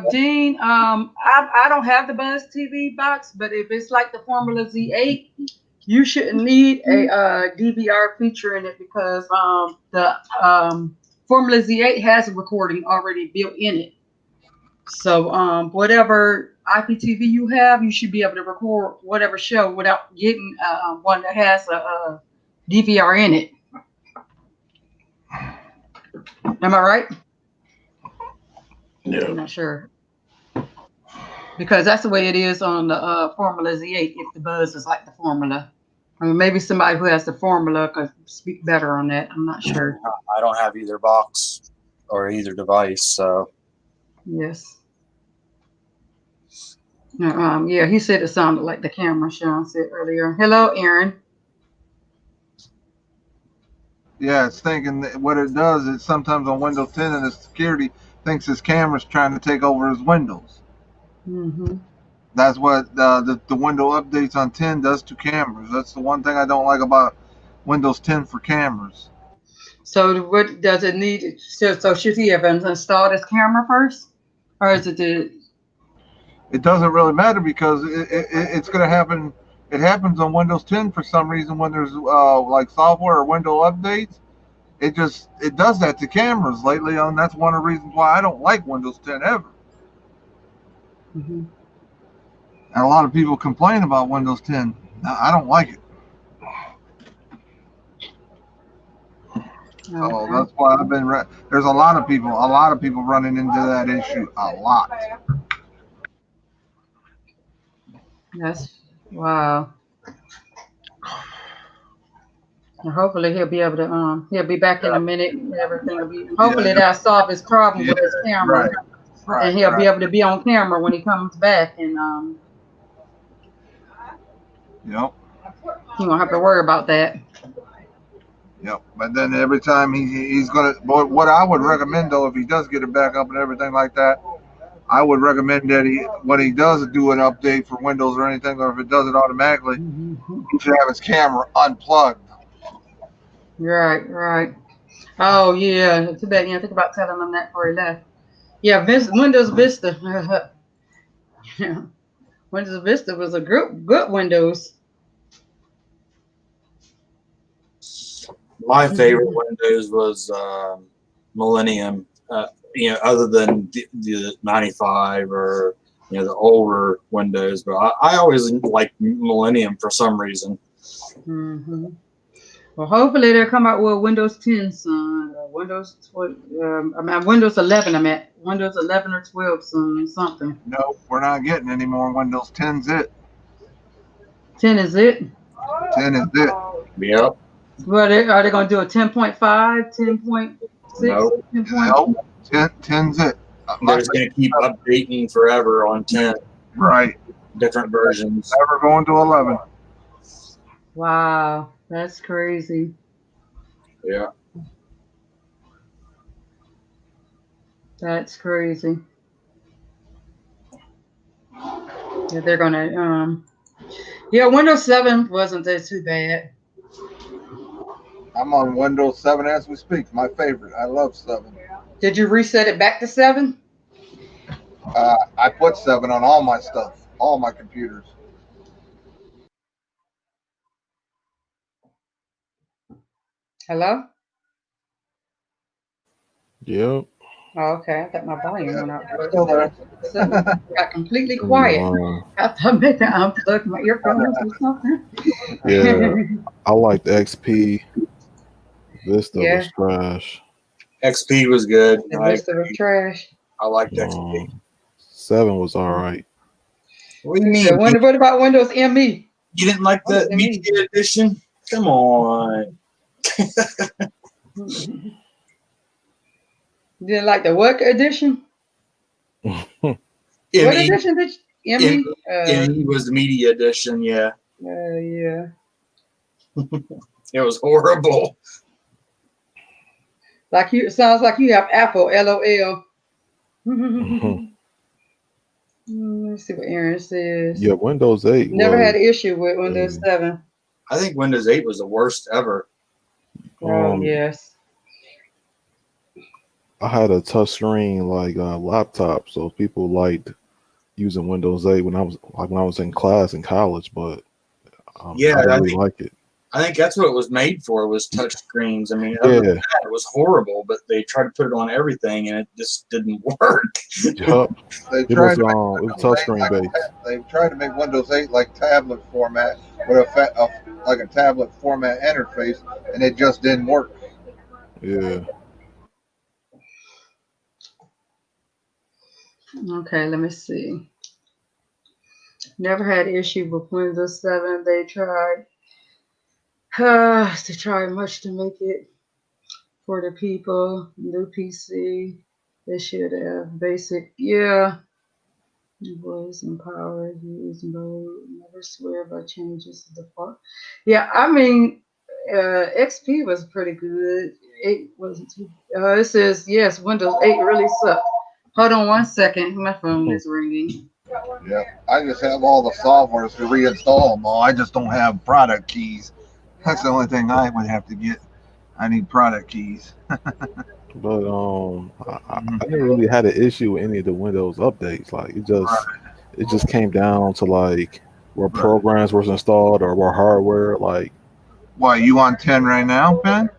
Dean, I don't have the Buzz TV box, but if it's like the Formula Z8, you shouldn't need a DVR feature in it because the Formula Z8 has a recording already built in it. So whatever IPTV you have, you should be able to record whatever show without getting one that has a DVR in it. Am I right? Yeah. I'm not sure. Because that's the way it is on the Formula Z8 if the Buzz is like the Formula. I mean, maybe somebody who has the Formula could speak better on that. I'm not sure. I don't have either box or either device, so. Yes. Yeah, he said it sounded like the camera, Sean said earlier. Hello, Aaron. Yeah, it's thinking that what it does is sometimes on Windows 10 and the security thinks his camera's trying to take over his Windows. Mm-hmm. That's what the window updates on 10 does to cameras. That's the one thing I don't like about Windows 10 for cameras. So what does it need? So should he have installed his camera first? Or is it the... It doesn't really matter because it's going to happen. It happens on Windows 10 for some reason when there's like software or window updates. It does that to cameras lately, and that's one of the reasons why I don't like Windows 10 ever. Mm-hmm. And a lot of people complain about Windows 10. I don't like it. So that's why I've been. There's a lot of people running into that issue. A lot. That's wow. And hopefully he'll be able to he'll be back in a minute and everything will be hopefully that'll solve his problem with his camera. Right, and he'll be able to be on camera when he comes back and Yep. He won't have to worry about that. Yep. But then every time he's gonna what I would recommend though, if he does get it back up and everything like that, I would recommend that when he does do an update for Windows or anything, or if it does it automatically, he should have his camera unplugged. Right. Oh yeah, too bad you didn't think about telling him that before he left. Yeah, Windows Vista. Yeah, Windows Vista was a good Windows. My favorite Windows was Millennium. Other than the 95 or the older Windows, but I always liked Millennium for some reason. Mm-hmm. Well, hopefully they'll come out with Windows 10 soon. Windows 11. I'm at Windows 11 or 12 soon. Something. No, we're not getting any more Windows 10's it. 10 is it. 10 is it. Yep. Well, are they going to do a 10.5, 10.6? Nope. 10's it. They're just going to keep updating forever on 10. Right. Different versions. Never going to 11. Wow, that's crazy. Yeah. That's crazy. Yeah, they're going to, Windows 7 wasn't too bad. I'm on Windows 7 as we speak. My favorite. I love 7. Did you reset it back to 7? I put 7 on all my stuff, all my computers. Hello? Yep. Oh, okay. I thought my volume went up. Still there. So got completely quiet. I thought maybe I unplugged my earphones or something. Yeah. I liked XP. Vista was trash. XP was good. The Vista was trash. I liked XP. 7 was all right. What do you mean? Yeah, what about Windows ME? You didn't like the Media Edition? Come on. You didn't like the what edition? What edition did you? ME? ME was the Media Edition, yeah. Yeah. It was horrible. Like it sounds like you have Apple, LOL. Let's see what Aaron says. Yeah, Windows 8. Never had an issue with Windows 7. I think Windows 8 was the worst ever. Yes. I had a touchscreen laptop, so people liked using Windows 8 when I was in class in college, but I didn't really like it. I think that's what it was made for, was touch screens. I mean, Yeah. it was horrible, but they tried to put it on everything, and it just didn't work. Yup. It was touchscreen based. They tried to make Windows 8 like tablet format with like a tablet format interface, and it just didn't work. Yeah. Okay, let me see. Never had issue with Windows 7. They tried much to make it for the people. New PC. They should have basic. Yeah. Voice and power. Use mode. Never swear by changes to default. Yeah, I mean, XP was pretty good. 8 wasn't too. It says yes. Windows 8 really sucked. Hold on 1 second. My phone is ringing. Yeah, I just have all the softwares to reinstall them all. I just don't have product keys. That's the only thing I would have to get. I need product keys. But I never really had an issue with any of the Windows updates. Like it just came down to like where programs was installed or where hardware. Like, why you on 10 right now, Ben?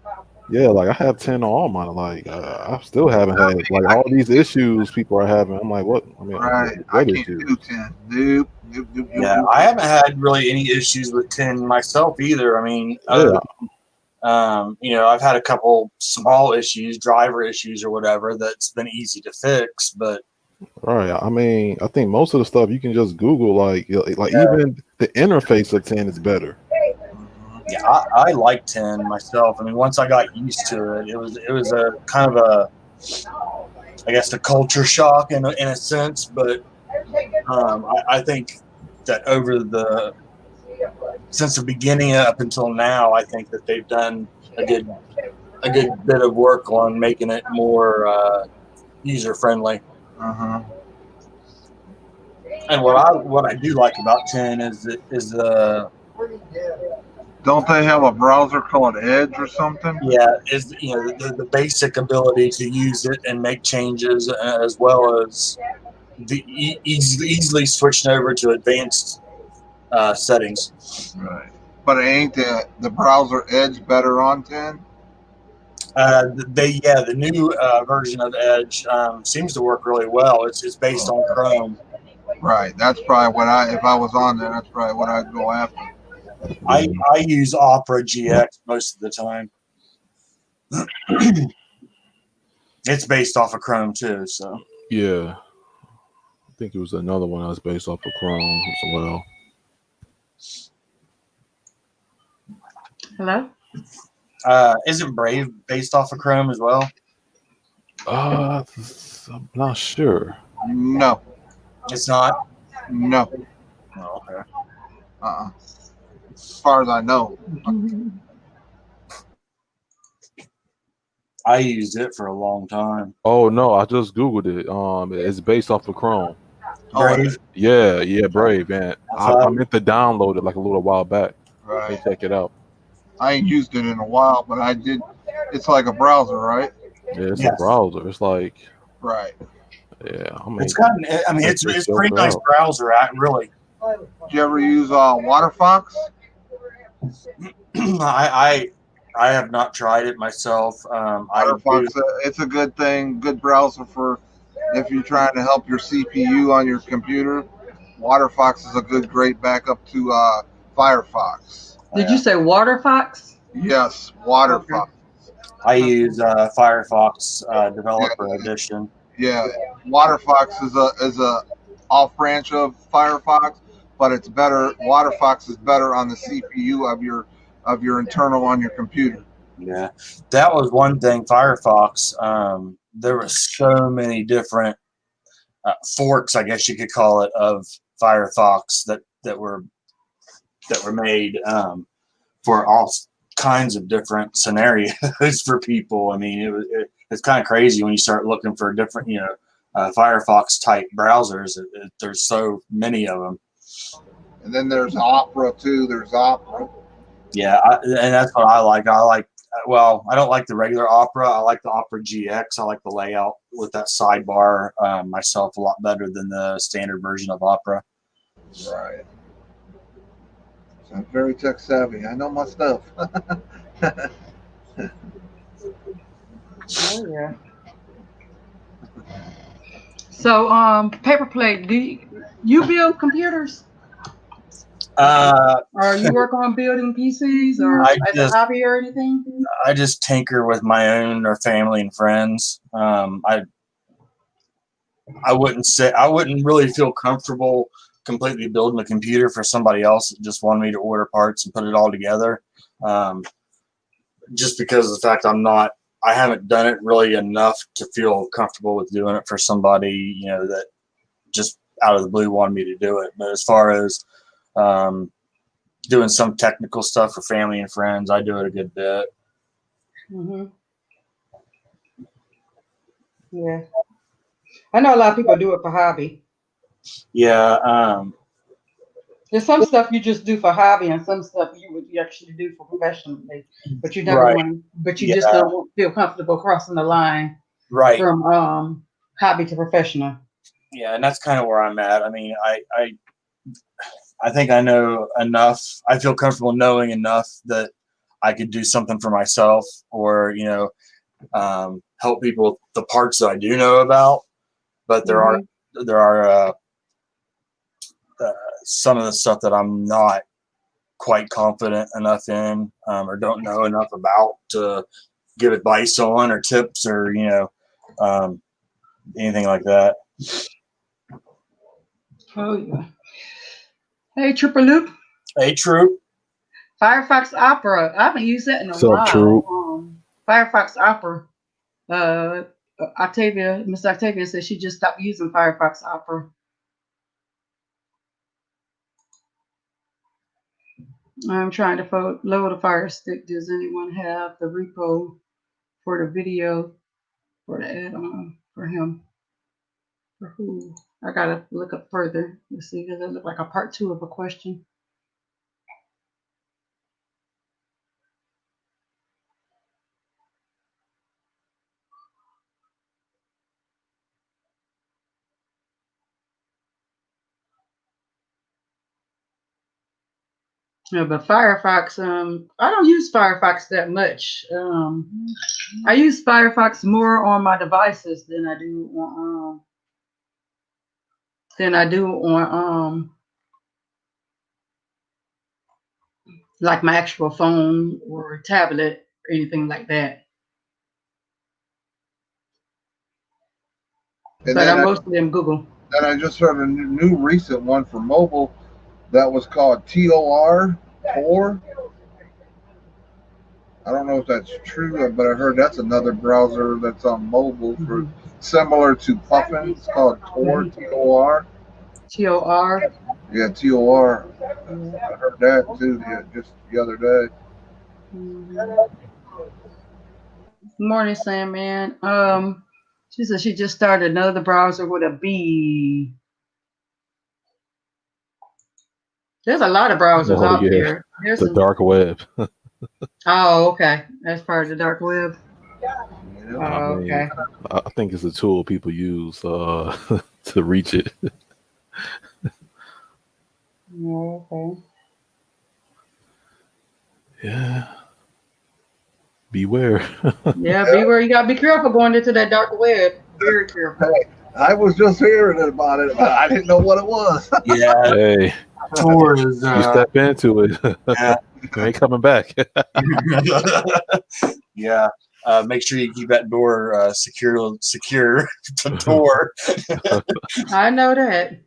Yeah, like I have 10 on all mine. Like I still haven't had like all these issues people are having. I'm like, what? I mean, I can't do 10. Nope. Yeah, I haven't had really any issues with 10 myself either. I mean, I've had a couple small issues, driver issues or whatever, that's been easy to fix. But I mean, I think most of the stuff you can just Google. Like even the interface of 10 is better. Yeah, I like 10 myself. I mean, once I got used to it, it was a kind of a, I guess, a culture shock in a sense. But I think that since the beginning up until now, I think that they've done a good bit of work on making it more user friendly. Uh-huh. And what I do like about 10 is don't they have a browser called Edge or something? Yeah, is the basic ability to use it and make changes, as well as the easily switching over to advanced settings. Right, but ain't the browser Edge better on 10? The new version of Edge seems to work really well. It's based on Chrome. Right, that's probably if I was on there, that's probably what I'd go after. I use Opera GX most of the time. It's based off of Chrome too, so. Yeah. I think it was another one that was based off of Chrome as well. Hello? Isn't Brave based off of Chrome as well? I'm not sure. No. It's not? No. Oh, okay. As far as I know. I used it for a long time. Oh no, I just Googled it. It's based off of Chrome. Brave? Yeah, Brave. And I meant to download it like a little while back. Right. Let me check it out. I ain't used it in a while, but I did. It's like a browser, right? Yeah, it's a browser. It's like. Right. Yeah, it's a pretty nice browser, really. Did you ever use WaterFox? I have not tried it myself. WaterFox, it's a good thing, good browser for if you're trying to help your CPU on your computer. WaterFox is a great backup to Firefox. Did you say WaterFox? Yes, WaterFox. I use Firefox Developer Edition. Yeah, WaterFox is a off branch of Firefox, but it's better. WaterFox is better on the CPU of your internal on your computer. Yeah, that was one thing. Firefox. There were so many different forks, I guess you could call it, of Firefox that were made for all kinds of different scenarios for people. I mean, it's kind of crazy when you start looking for different, Firefox type browsers. There's so many of them. And then there's Opera too. There's Opera. Yeah, and that's what I like. Well, I don't like the regular Opera. I like the Opera GX. I like the layout with that sidebar myself a lot better than the standard version of Opera. Right. So I'm very tech savvy. I know my stuff. Oh yeah. So paper plate, do you build computers? Or you work on building PCs or as a hobby or anything? I just tinker with my own or family and friends. I wouldn't really feel comfortable completely building a computer for somebody else that just wanted me to order parts and put it all together. Just because of the fact I haven't done it really enough to feel comfortable with doing it for somebody, that just out of the blue wanted me to do it. But as far as doing some technical stuff for family and friends, I do it a good bit. Mm-hmm. Yeah. I know a lot of people do it for hobby. Yeah. There's some stuff you just do for hobby and some stuff you actually do for professionally, but you never want, but you just don't feel comfortable crossing the line from hobby to professional. Yeah, and that's kind of where I'm at. I mean, I think I know enough. I feel comfortable knowing enough that I could do something for myself or, help people with the parts that I do know about. But there are some of the stuff that I'm not quite confident enough in or don't know enough about to give advice on or tips or, anything like that. Oh, yeah. Hey, Triple Loop. Hey, Troop. Firefox Opera. I haven't used that in a while. Troop? Firefox Opera. Miss Octavia said she just stopped using Firefox Opera. I'm trying to load a Fire Stick. Does anyone have the repo for the video for the add-on for him? For who? I gotta look up further. Let's see. Does it look like a part 2 of a question? Yeah, but Firefox, I don't use Firefox that much. I use Firefox more on my devices than I do on like my actual phone or tablet or anything like that. And but I'm mostly in Google. And I just heard a new recent one for mobile that was called TOR4. I don't know if that's true, but I heard that's another browser that's on mobile for similar to Puffin. It's called Tor, TOR. TOR. Yeah, TOR. I heard that too just the other day. Morning, Sandman. She said she just started another browser with a B. There's a lot of browsers out there. There's the dark web. Oh, okay. That's part of the dark web. Okay. I think it's a tool people use to reach it. Okay. Yeah. Beware. Yeah, beware. You gotta be careful going into that dark web. Very careful. Hey, I was just hearing about it, but I didn't know what it was. Yeah. Hey. Tor is, you step into it. Yeah. You ain't coming back. Yeah. make sure you keep that door secure to door. I know that.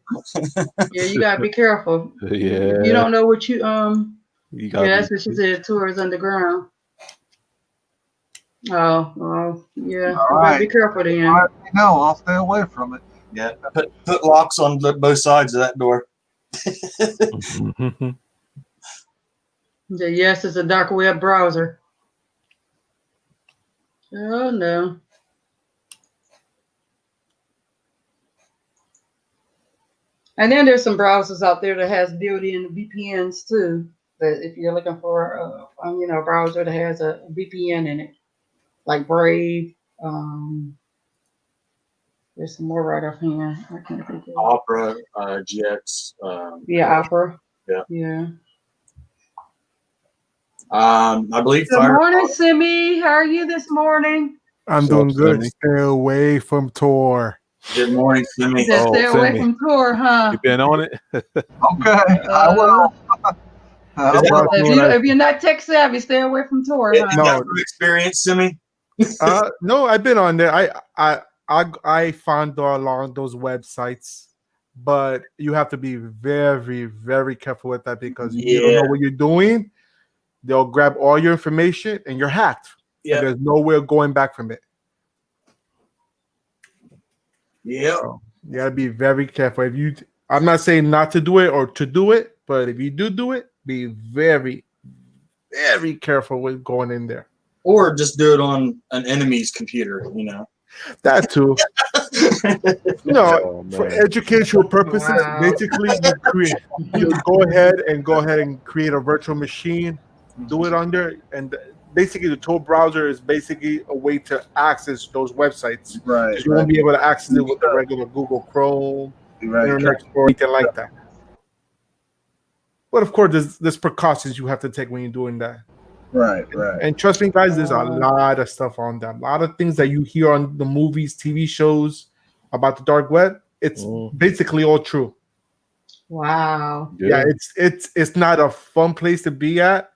Yeah, you gotta be careful. Yeah. If you don't know what you You yeah, gotta that's be- what she said. Tours underground. Oh, yeah. All You right. better be careful then. All right, no, I'll stay away from it. Yeah, put locks on both sides of that door. Yes, it's a dark web browser. Oh no. And then there's some browsers out there that has built-in VPNs too. But if you're looking for a browser that has a VPN in it, like Brave, there's some more right offhand. I can't think of. Opera, GX. Yeah, Opera. Yeah. Yeah. I believe Good morning, Simi. How are you this morning? I'm What's doing up, good. Sammy? Stay away from Tor. Good morning, Simi. Just stay away Sammy. from Tor, huh? You been on it? Okay, I will. If you're not tech savvy, stay away from Tor, Is huh? No. that from experience, Simi? No, I've been on there. I found along those websites, but you have to be very, very careful with that because you don't know what you're doing. They'll grab all your information and you're hacked. Yeah. And there's nowhere going back from it. Yeah. So you gotta be very careful. I'm not saying not to do it or to do it, but if you do it, be very, very careful with going in there. Or just do it on an enemy's computer, That too. No, Oh, for man. educational purposes, Wow. basically you go ahead and create a virtual machine, do it on there, and basically the Tor browser is basically a way to access those websites. Right. You won't be able to access it with the regular Google Chrome, Internet Explorer, anything like that. But of course, there's precautions you have to take when you're doing that. Right. And trust me, guys, there's a lot of stuff on that. A lot of things that you hear on the movies, TV shows about the dark web. It's basically all true. Wow. Yeah, it's not a fun place to be at.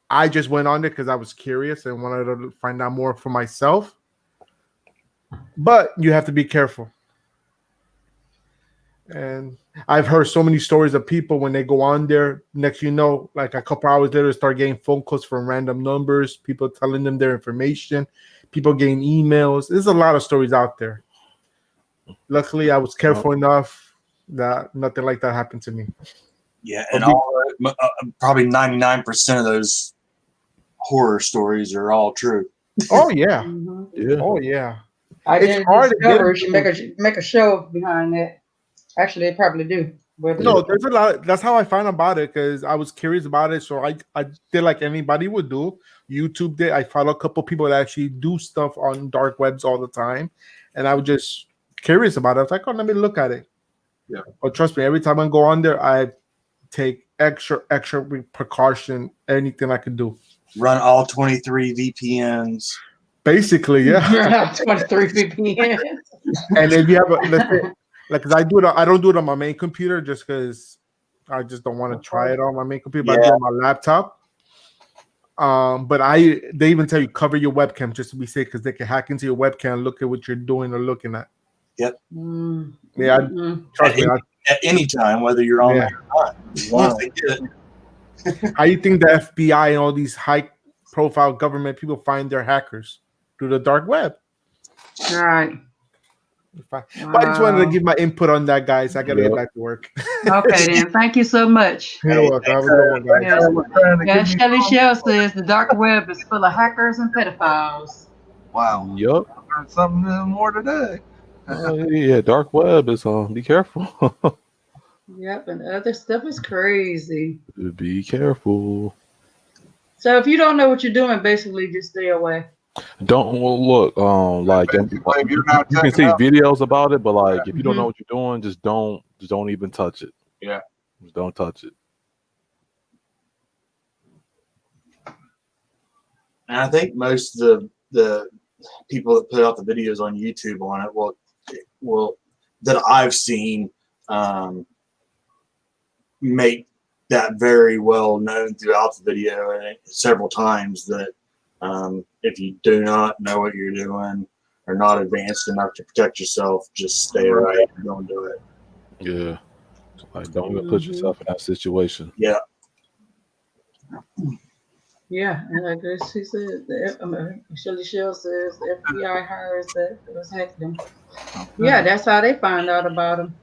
I just went on there because I was curious and wanted to find out more for myself. But you have to be careful. And I've heard so many stories of people when they go on there, next like a couple hours later, start getting phone calls from random numbers, people telling them their information, people getting emails. There's a lot of stories out there. Luckily, I was careful enough that nothing like that happened to me. Yeah, and probably 99% of those horror stories are all true. Oh, yeah. Mm-hmm. Yeah. Oh, yeah. I It's didn't hard to discover. get Should make a show behind that. Actually, they probably do. No, there's a lot. That's how I found about it because I was curious about it. So I did like anybody would do. YouTube did. I follow a couple people that actually do stuff on dark webs all the time, and I was just curious about it. I was like, oh, let me look at it. Yeah. But trust me, every time I go on there, I take extra precaution, anything I can do. Run all 23 VPNs. Basically, yeah. 23 VPN. And if you have let's say, like, cause I don't do it on my main computer just because I just don't want to try it on my main computer, but I do it on my laptop. But they even tell you cover your webcam just to be safe because they can hack into your webcam and look at what you're doing or looking at. Yep. Yeah, trust me. At any time, whether you're on there or not. Once they get it. How you think the FBI and all these high-profile government people find their hackers? Through the dark web. All right. But I just wanted to give my input on that, guys. I gotta get back to work. Okay, then. Thank you so much. You're welcome. Have a good one, guys. Yeah, Shelly Shell says the dark web is full of hackers and pedophiles. Wow. Yup. I learned something more today. Yeah, dark web is be careful. Yep, and other stuff is crazy. Be careful. So if you don't know what you're doing, basically just stay away. Don't look like you can see videos about it, but like if you don't know what you're doing, just don't even touch it. Yeah, just don't touch it. And I think most of the people that put out the videos on YouTube on it will that I've seen make that very well known throughout the video and several times that if you do not know what you're doing or not advanced enough to protect yourself, just stay right and don't do it. Yeah. Like, don't even put yourself in that situation. Yeah. Yeah, and I guess she said Shirley Shell says the FBI hires that was hacked them. Yeah, that's how they find out about them.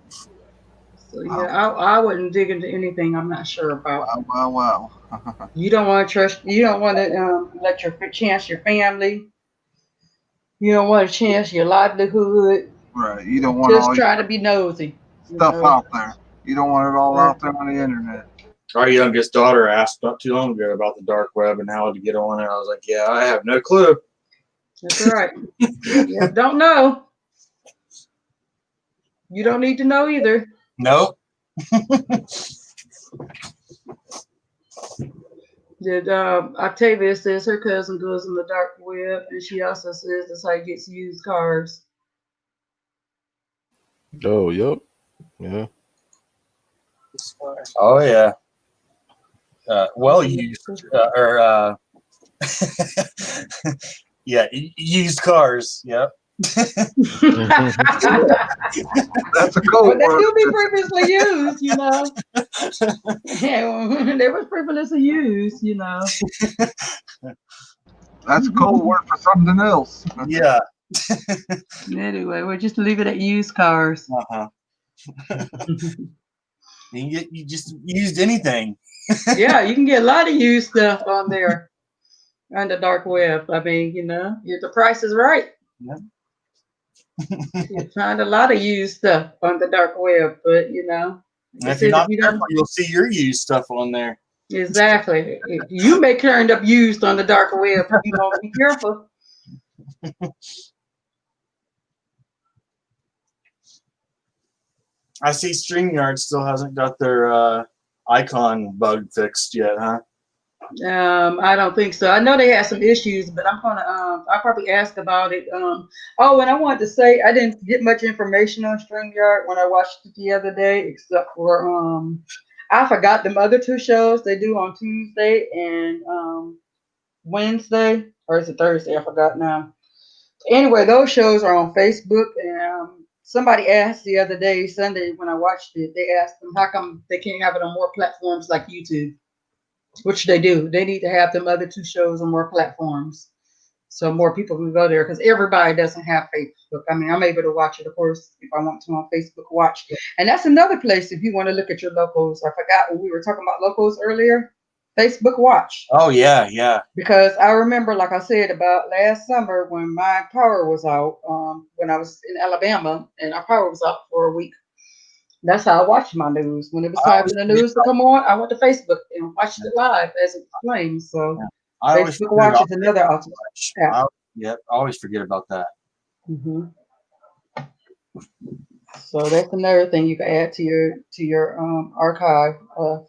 So yeah, I wouldn't dig into anything I'm not sure about. Wow. You don't want to trust. You don't want to let your chance your family. You don't want to chance your livelihood. Right. You don't want Just all try to be nosy. stuff out there. You don't want it all out there on the internet. Our youngest daughter asked not too long ago about the dark web and how to get on it. I was like, yeah, I have no clue. That's right. Yeah, don't know. You don't need to know either. Nope. Octavia says her cousin goes on the dark web, and she also says that's how he gets used cars. Oh, yep. Yeah. Oh, yeah. Well used. Yeah, used cars. Yep. That's a code But they word. do be previously used, you know. Yeah, they was previously used, you know. That's a code word for something else. Yeah. Anyway, we'll just leave it at used cars. You can get just used anything. Yeah, you can get a lot of used stuff on there on the dark web. I mean, you know, if the price is right. Yeah. You find a lot of used stuff on the dark web, but you know, If you're not careful, you'll see your used stuff on there. Exactly. You may turn up used on the dark web if you don't be careful. I see StreamYard still hasn't got their icon bug fixed yet, huh? I don't think so. I know they had some issues, but I'm gonna I'll probably ask about it. Oh, and I wanted to say I didn't get much information on StreamYard when I watched it the other day, except for I forgot them other two shows they do on Tuesday and Wednesday, or is it Thursday? I forgot now. Anyway, those shows are on Facebook, and somebody asked the other day, Sunday, when I watched it, they asked them how come they can't have it on more platforms like YouTube, which they do. They need to have them other two shows on more platforms so more people can go there, because everybody doesn't have Facebook. I mean, I'm able to watch it, of course, if I want to on Facebook Watch. And that's another place if you want to look at your locals. I forgot when we were talking about locals earlier. Facebook Watch. Oh, yeah, yeah. Because I remember, like I said, about last summer when my power was out, when I was in Alabama and our power was out for a week. That's how I watched my news. When it was time for the news to come on, I went to Facebook and watched it live as it explained. So Facebook Watch is another option. I always forget about that. Mm-hmm. So that's another thing you can add to your archive.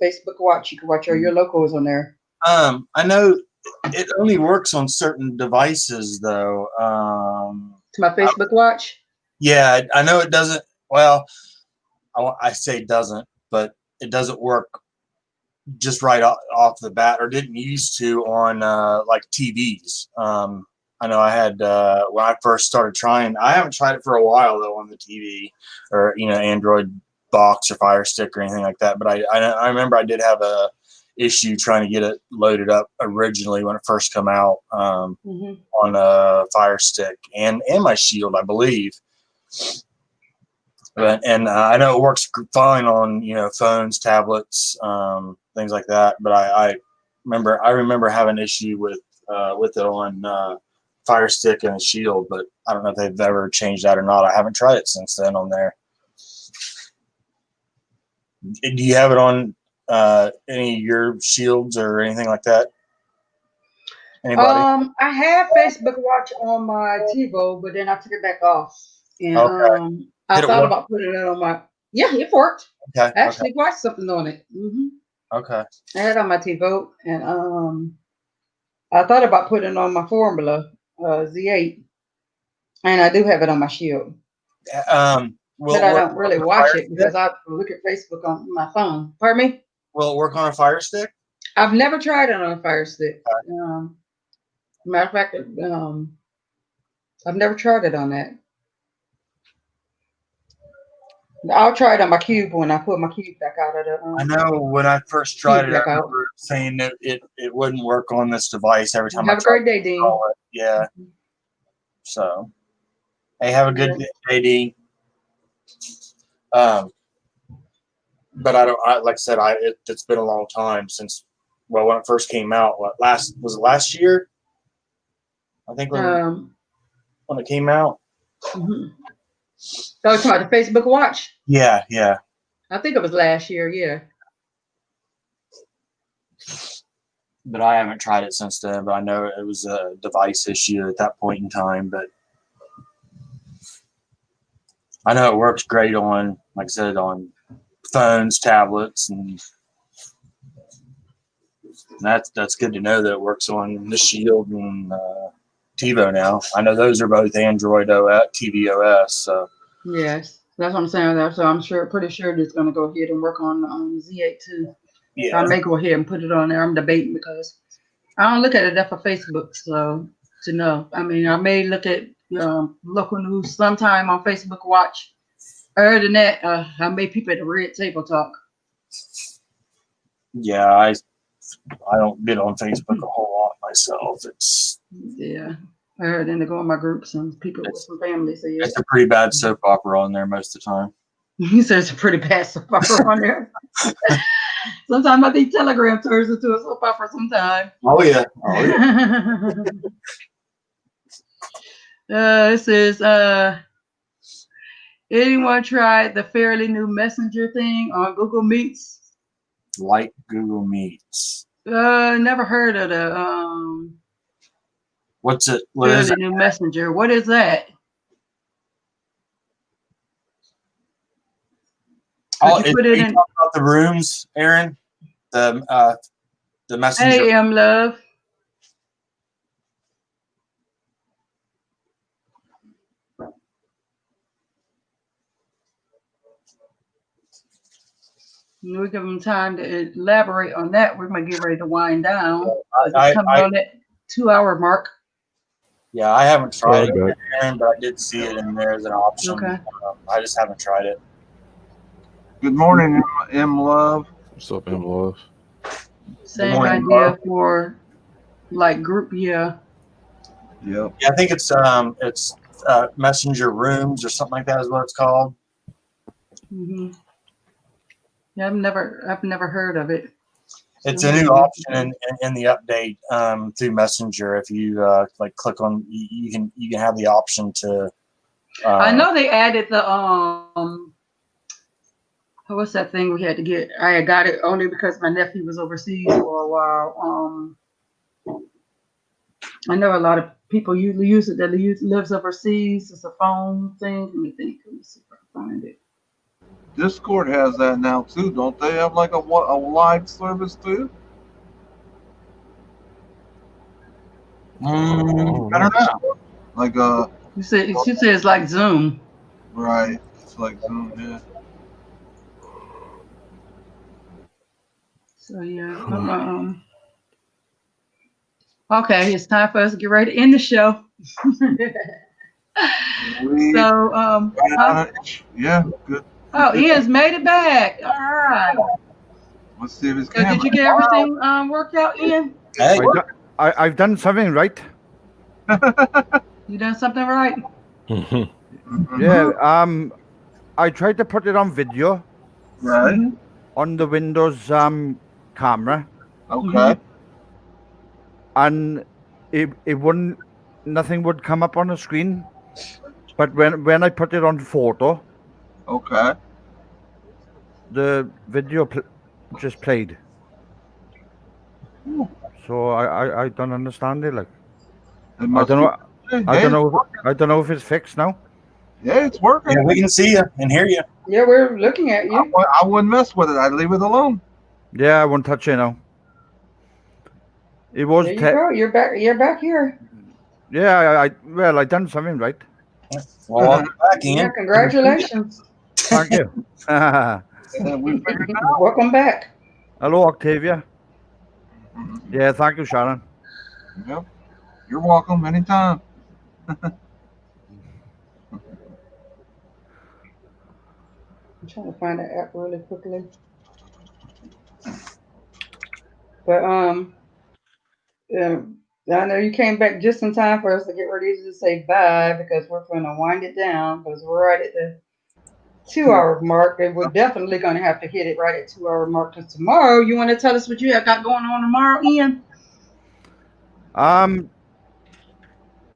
Facebook Watch. You can watch all your locals on there. I know it only works on certain devices, though. To my Facebook Watch. Yeah, I know it doesn't. Well, I say it doesn't, but it doesn't work just right off the bat, or didn't used to on like TVs. I know I had when I first started trying. I haven't tried it for a while though on the TV or Android box or Fire Stick or anything like that. But I remember I did have a issue trying to get it loaded up originally when it first came out on a Fire Stick and my Shield, I believe. But I know it works fine on phones, tablets, things like that. But I remember having an issue with it on Fire Stick and a Shield, but I don't know if they've ever changed that or not. I haven't tried it since then on there. Do you have it on any of your Shields or anything like that? Anybody? I have Facebook Watch on my TiVo, but then I took it back off. And Okay. I thought about putting it on my. Yeah, it worked. Okay. I actually watched something on it. Okay. I had it on my TiVo, and I thought about putting it on my Formula Z8, and I do have it on my Shield. But I don't really watch it because I look at Facebook on my phone. Pardon me? Will it work on a Fire Stick? I've never tried it on a Fire Stick. Matter of fact, I've never tried it on that. I'll try it on my cube when I put my cube back out of the. I know when I first tried it, back I out. remember saying that it wouldn't work on this device every time Have I a tried great day, Dean. to call it. Yeah. So, hey, have a good day, Dean. But like I said, it's been a long time since, well, when it first came out. Was it last year? I think when it came out. Mm-hmm. So it's about the Facebook Watch. Yeah. I think it was last year. Yeah. But I haven't tried it since then. But I know it was a device issue at that point in time. But I know it works great on, like I said, on phones, tablets, and that's good to know that it works on the Shield and TiVo now. I know those are both Android OS, tvOS. So Yes, that's what I'm saying. So I'm pretty sure it's going to go ahead and work on Z8 too. yeah, I may go ahead and put it on there. I'm debating because I don't look at it enough for Facebook, so to know. I mean, I may look at local news sometime on Facebook Watch. Other than that, I may peep at the Red Table Talk. yeah. I don't get on Facebook a whole lot myself. Yeah. I heard them to go in my groups and people with some families. So yeah. It's a pretty bad soap opera on there most of the time. He says it's a pretty bad soap opera on there. Sometimes I think Telegram turns into a soap opera sometimes. Oh yeah. It says, anyone tried the fairly new Messenger thing on Google Meets? Like Google Meets. Never heard of the What's it? What is it? New Messenger. What is that? You put it in talk about the rooms, Aaron. The Messenger. Hey, Love. We give them time to elaborate on that. We're going to get ready to wind down. It's coming on that 2-hour mark. Yeah, I haven't tried it, Aaron, but I did see it in there as an option. Okay. I just haven't tried it. Good morning, M Love. What's up, M Love? Same idea for like group, yeah. Yep. Yeah, I think it's Messenger Rooms or something like that is what it's called. Mm-hmm. Yeah, I've never heard of it. It's a new option in the update through Messenger. If you like click on, you can have the option to. I know they added the what's that thing we had to get? I got it only because my nephew was overseas for a while. I know a lot of people usually use it that lives overseas. It's a phone thing. Let me see if I can find it. Discord has that now too, don't they? Have like a live service too? I don't know. Like she says like Zoom. Right. It's like Zoom, yeah. So yeah. Okay, it's time for us to get ready to end the show. Yeah, good. Oh, Ian's made it back. All right. Let's see if it's so did you get everything worked out, Ian? Hey. I've done something right. You done something right? Yeah. I tried to put it on video. Right. On the Windows camera. Okay. And it wouldn't. Nothing would come up on the screen. But when I put it on photo. Okay. The video just played. So I don't understand it. Like I don't know if it's fixed now. Yeah, it's working. Yeah, we can see you and hear you. Yeah, we're looking at you. I wouldn't mess with it. I'd leave it alone. Yeah, I won't touch it now. It was. There you go. You're back. You're back here. Yeah, I done something right. Well, welcome back, Ian. Yeah, congratulations. Thank you. Welcome back. Hello, Octavia. Yeah, thank you, Sharon. Yep. You're welcome anytime. I'm trying to find the app really quickly. But I know you came back just in time for us to get ready to say bye because we're going to wind it down because we're right at the 2-hour mark, and we're definitely going to have to hit it right at 2-hour mark. Because tomorrow, you want to tell us what you have got going on tomorrow, Ian?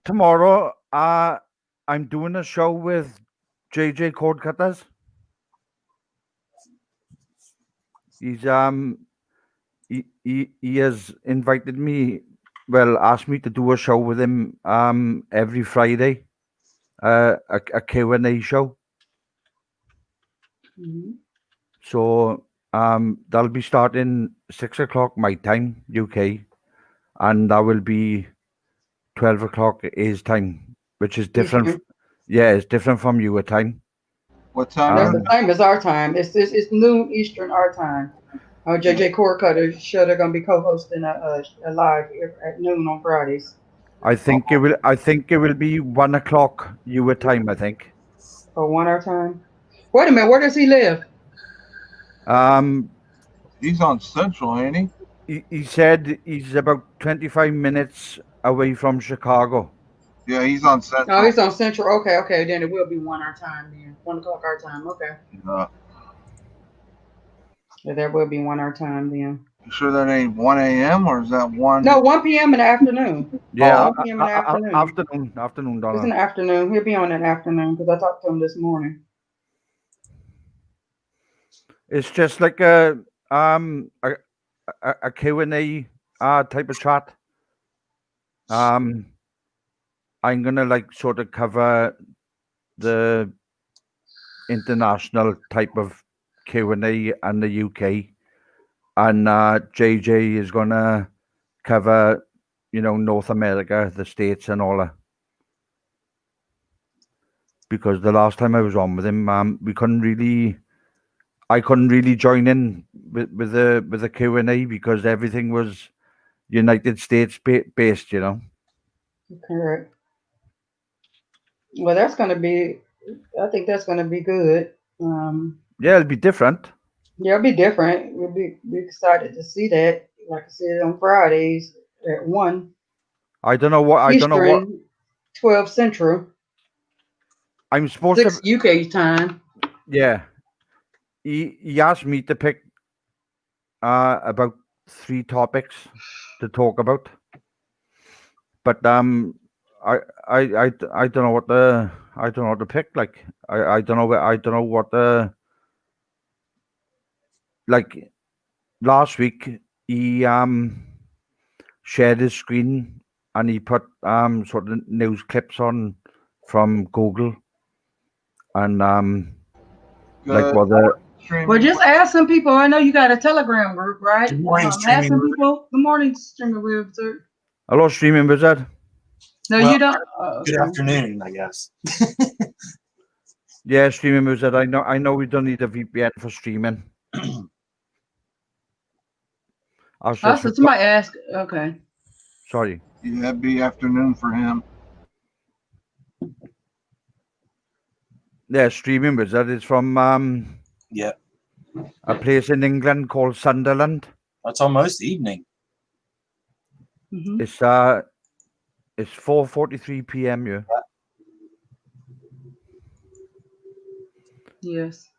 Tomorrow, I'm doing a show with JJ Cord Cutters. He's he has invited me, well, asked me to do a show with him every Friday, a Q&A show. Mm-hmm. So that'll be starting 6 o'clock my time, UK, and that will be 12 o'clock his time, which is different. Eastern. Yeah, it's different from your time. What time? That's the same as our time. It's noon Eastern our time. JJ Cord Cutter show they're going to be co-hosting a live at noon on Fridays. I think it will. I think it will be 1 o'clock your time. I think. Or 1 hour time. Wait a minute. Where does he live? He's on Central, ain't he? He said he's about 25 minutes away from Chicago. Yeah, he's on Central. No, he's on Central. Okay. Then it will be 1 hour time. Then 1 o'clock our time. Okay. Yeah, there will be 1 hour time then. You sure that ain't 1 a.m. or is that 1? No, 1 p.m. in the afternoon. Yeah, 1 p.m. in the afternoon. Afternoon, It's in Donna. the afternoon. He'll be on in the afternoon because I talked to him this morning. It's just like a Q&A type of chat. I'm gonna like sort of cover the international type of Q&A and the UK, and JJ is gonna cover, North America, the States, and all that. Because the last time I was on with him, I couldn't really join in with the Q&A because everything was United States based, Correct. Well, that's going to be, I think that's going to be good. Yeah, it'll be different. Yeah, it'll be different. We'll be excited to see that. Like I said, on Fridays at 1. I don't know what. Eastern, 12 Central. I'm supposed 6 to. UK time. Yeah. He asked me to pick about 3 topics to talk about, but I don't know what to pick. Like I don't know what like last week he shared his screen and he put sort of news clips on from Google and like what the. Well, just ask some people. I know you got a Telegram group, right? Good morning, Ask some people. Good morning, Streaming Wizard. Hello, Streaming Wizard. No, Well, you don't. Good afternoon, I guess. Yeah, Streaming Wizard. I know we don't need a VPN for streaming. So somebody ask. Okay. Sorry. Yeah, that'd be afternoon for him. Yeah, Streaming Wizard is from Yeah, a place in England called Sunderland. that's almost evening. Mm-hmm. It's 4:43 p.m. here. Yes.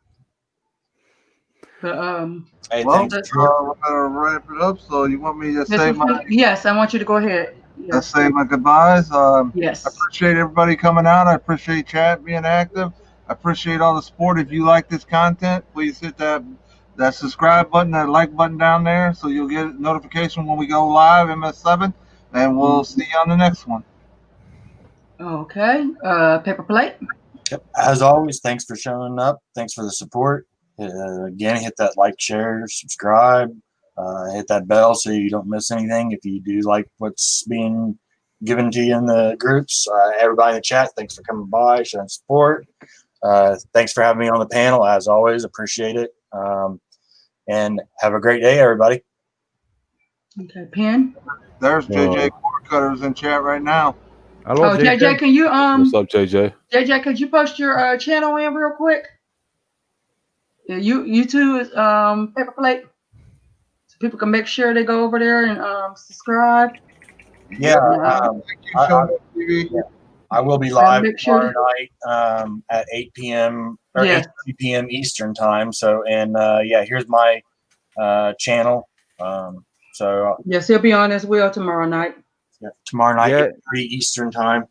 But Hey, Well, thanks. we're gonna wrap it up. So you want me to say my? Yes, I want you to go ahead. Let's say my goodbyes. Yes. I appreciate everybody coming out. I appreciate chat being active. I appreciate all the support. If you like this content, please hit that subscribe button, that like button down there, so you'll get a notification when we go live, MS7, and we'll see you on the next one. Okay. Paper plate. Yep. As always, thanks for showing up. Thanks for the support. Again, hit that like, share, subscribe, hit that bell so you don't miss anything. If you do like what's being given to you in the groups, everybody in the chat, thanks for coming by, showing support. Thanks for having me on the panel. As always, appreciate it. And have a great day, everybody. Okay, Pein. There's JJ Quarter Cutters in chat right now. Hello, Oh, JJ, can you What's up, JJ? JJ, could you post your channel in real quick? Yeah, you too is Paper Plate, so people can make sure they go over there and subscribe. Yeah, Thank you, Show TV. yeah. I will be live make sure tomorrow night at 8 p.m. or Yes. 8 p.m. Eastern time. So, and yeah, here's my channel. So Yes, he'll be on as well tomorrow night. yeah, tomorrow night, Yeah. 8:30 Eastern time.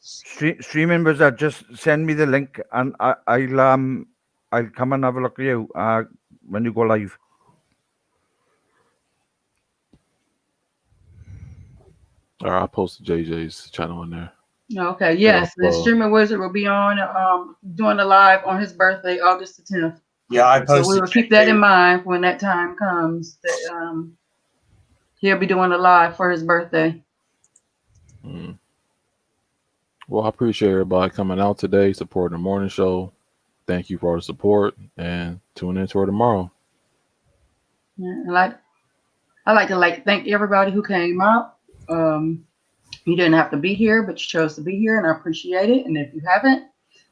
Streaming wizard, just send me the link and I'll come and have a look at you when you go live. All right, I posted JJ's channel in there. Okay, yes, the streaming wizard will be on doing a live on his birthday, August the 10th. Yeah, I posted. So we will keep that in mind when that time comes. That he'll be doing a live for his birthday. Well, I appreciate everybody coming out today, supporting the morning show. Thank you for all the support, and tune in for tomorrow. Yeah, I like to thank everybody who came out. You didn't have to be here, but you chose to be here, and I appreciate it. And if you haven't,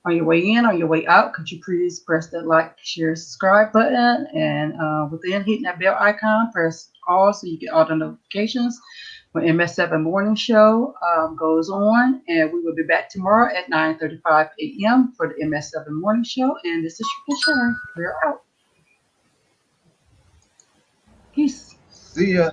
on your way in, on your way out, could you please press that like, share, subscribe button, and within hitting that bell icon, press all so you get all the notifications when MS7 Morning Show goes on. And we will be back tomorrow at 9:35 a.m. for the MS7 Morning Show. And this is Sharon. We're out. Peace. See ya.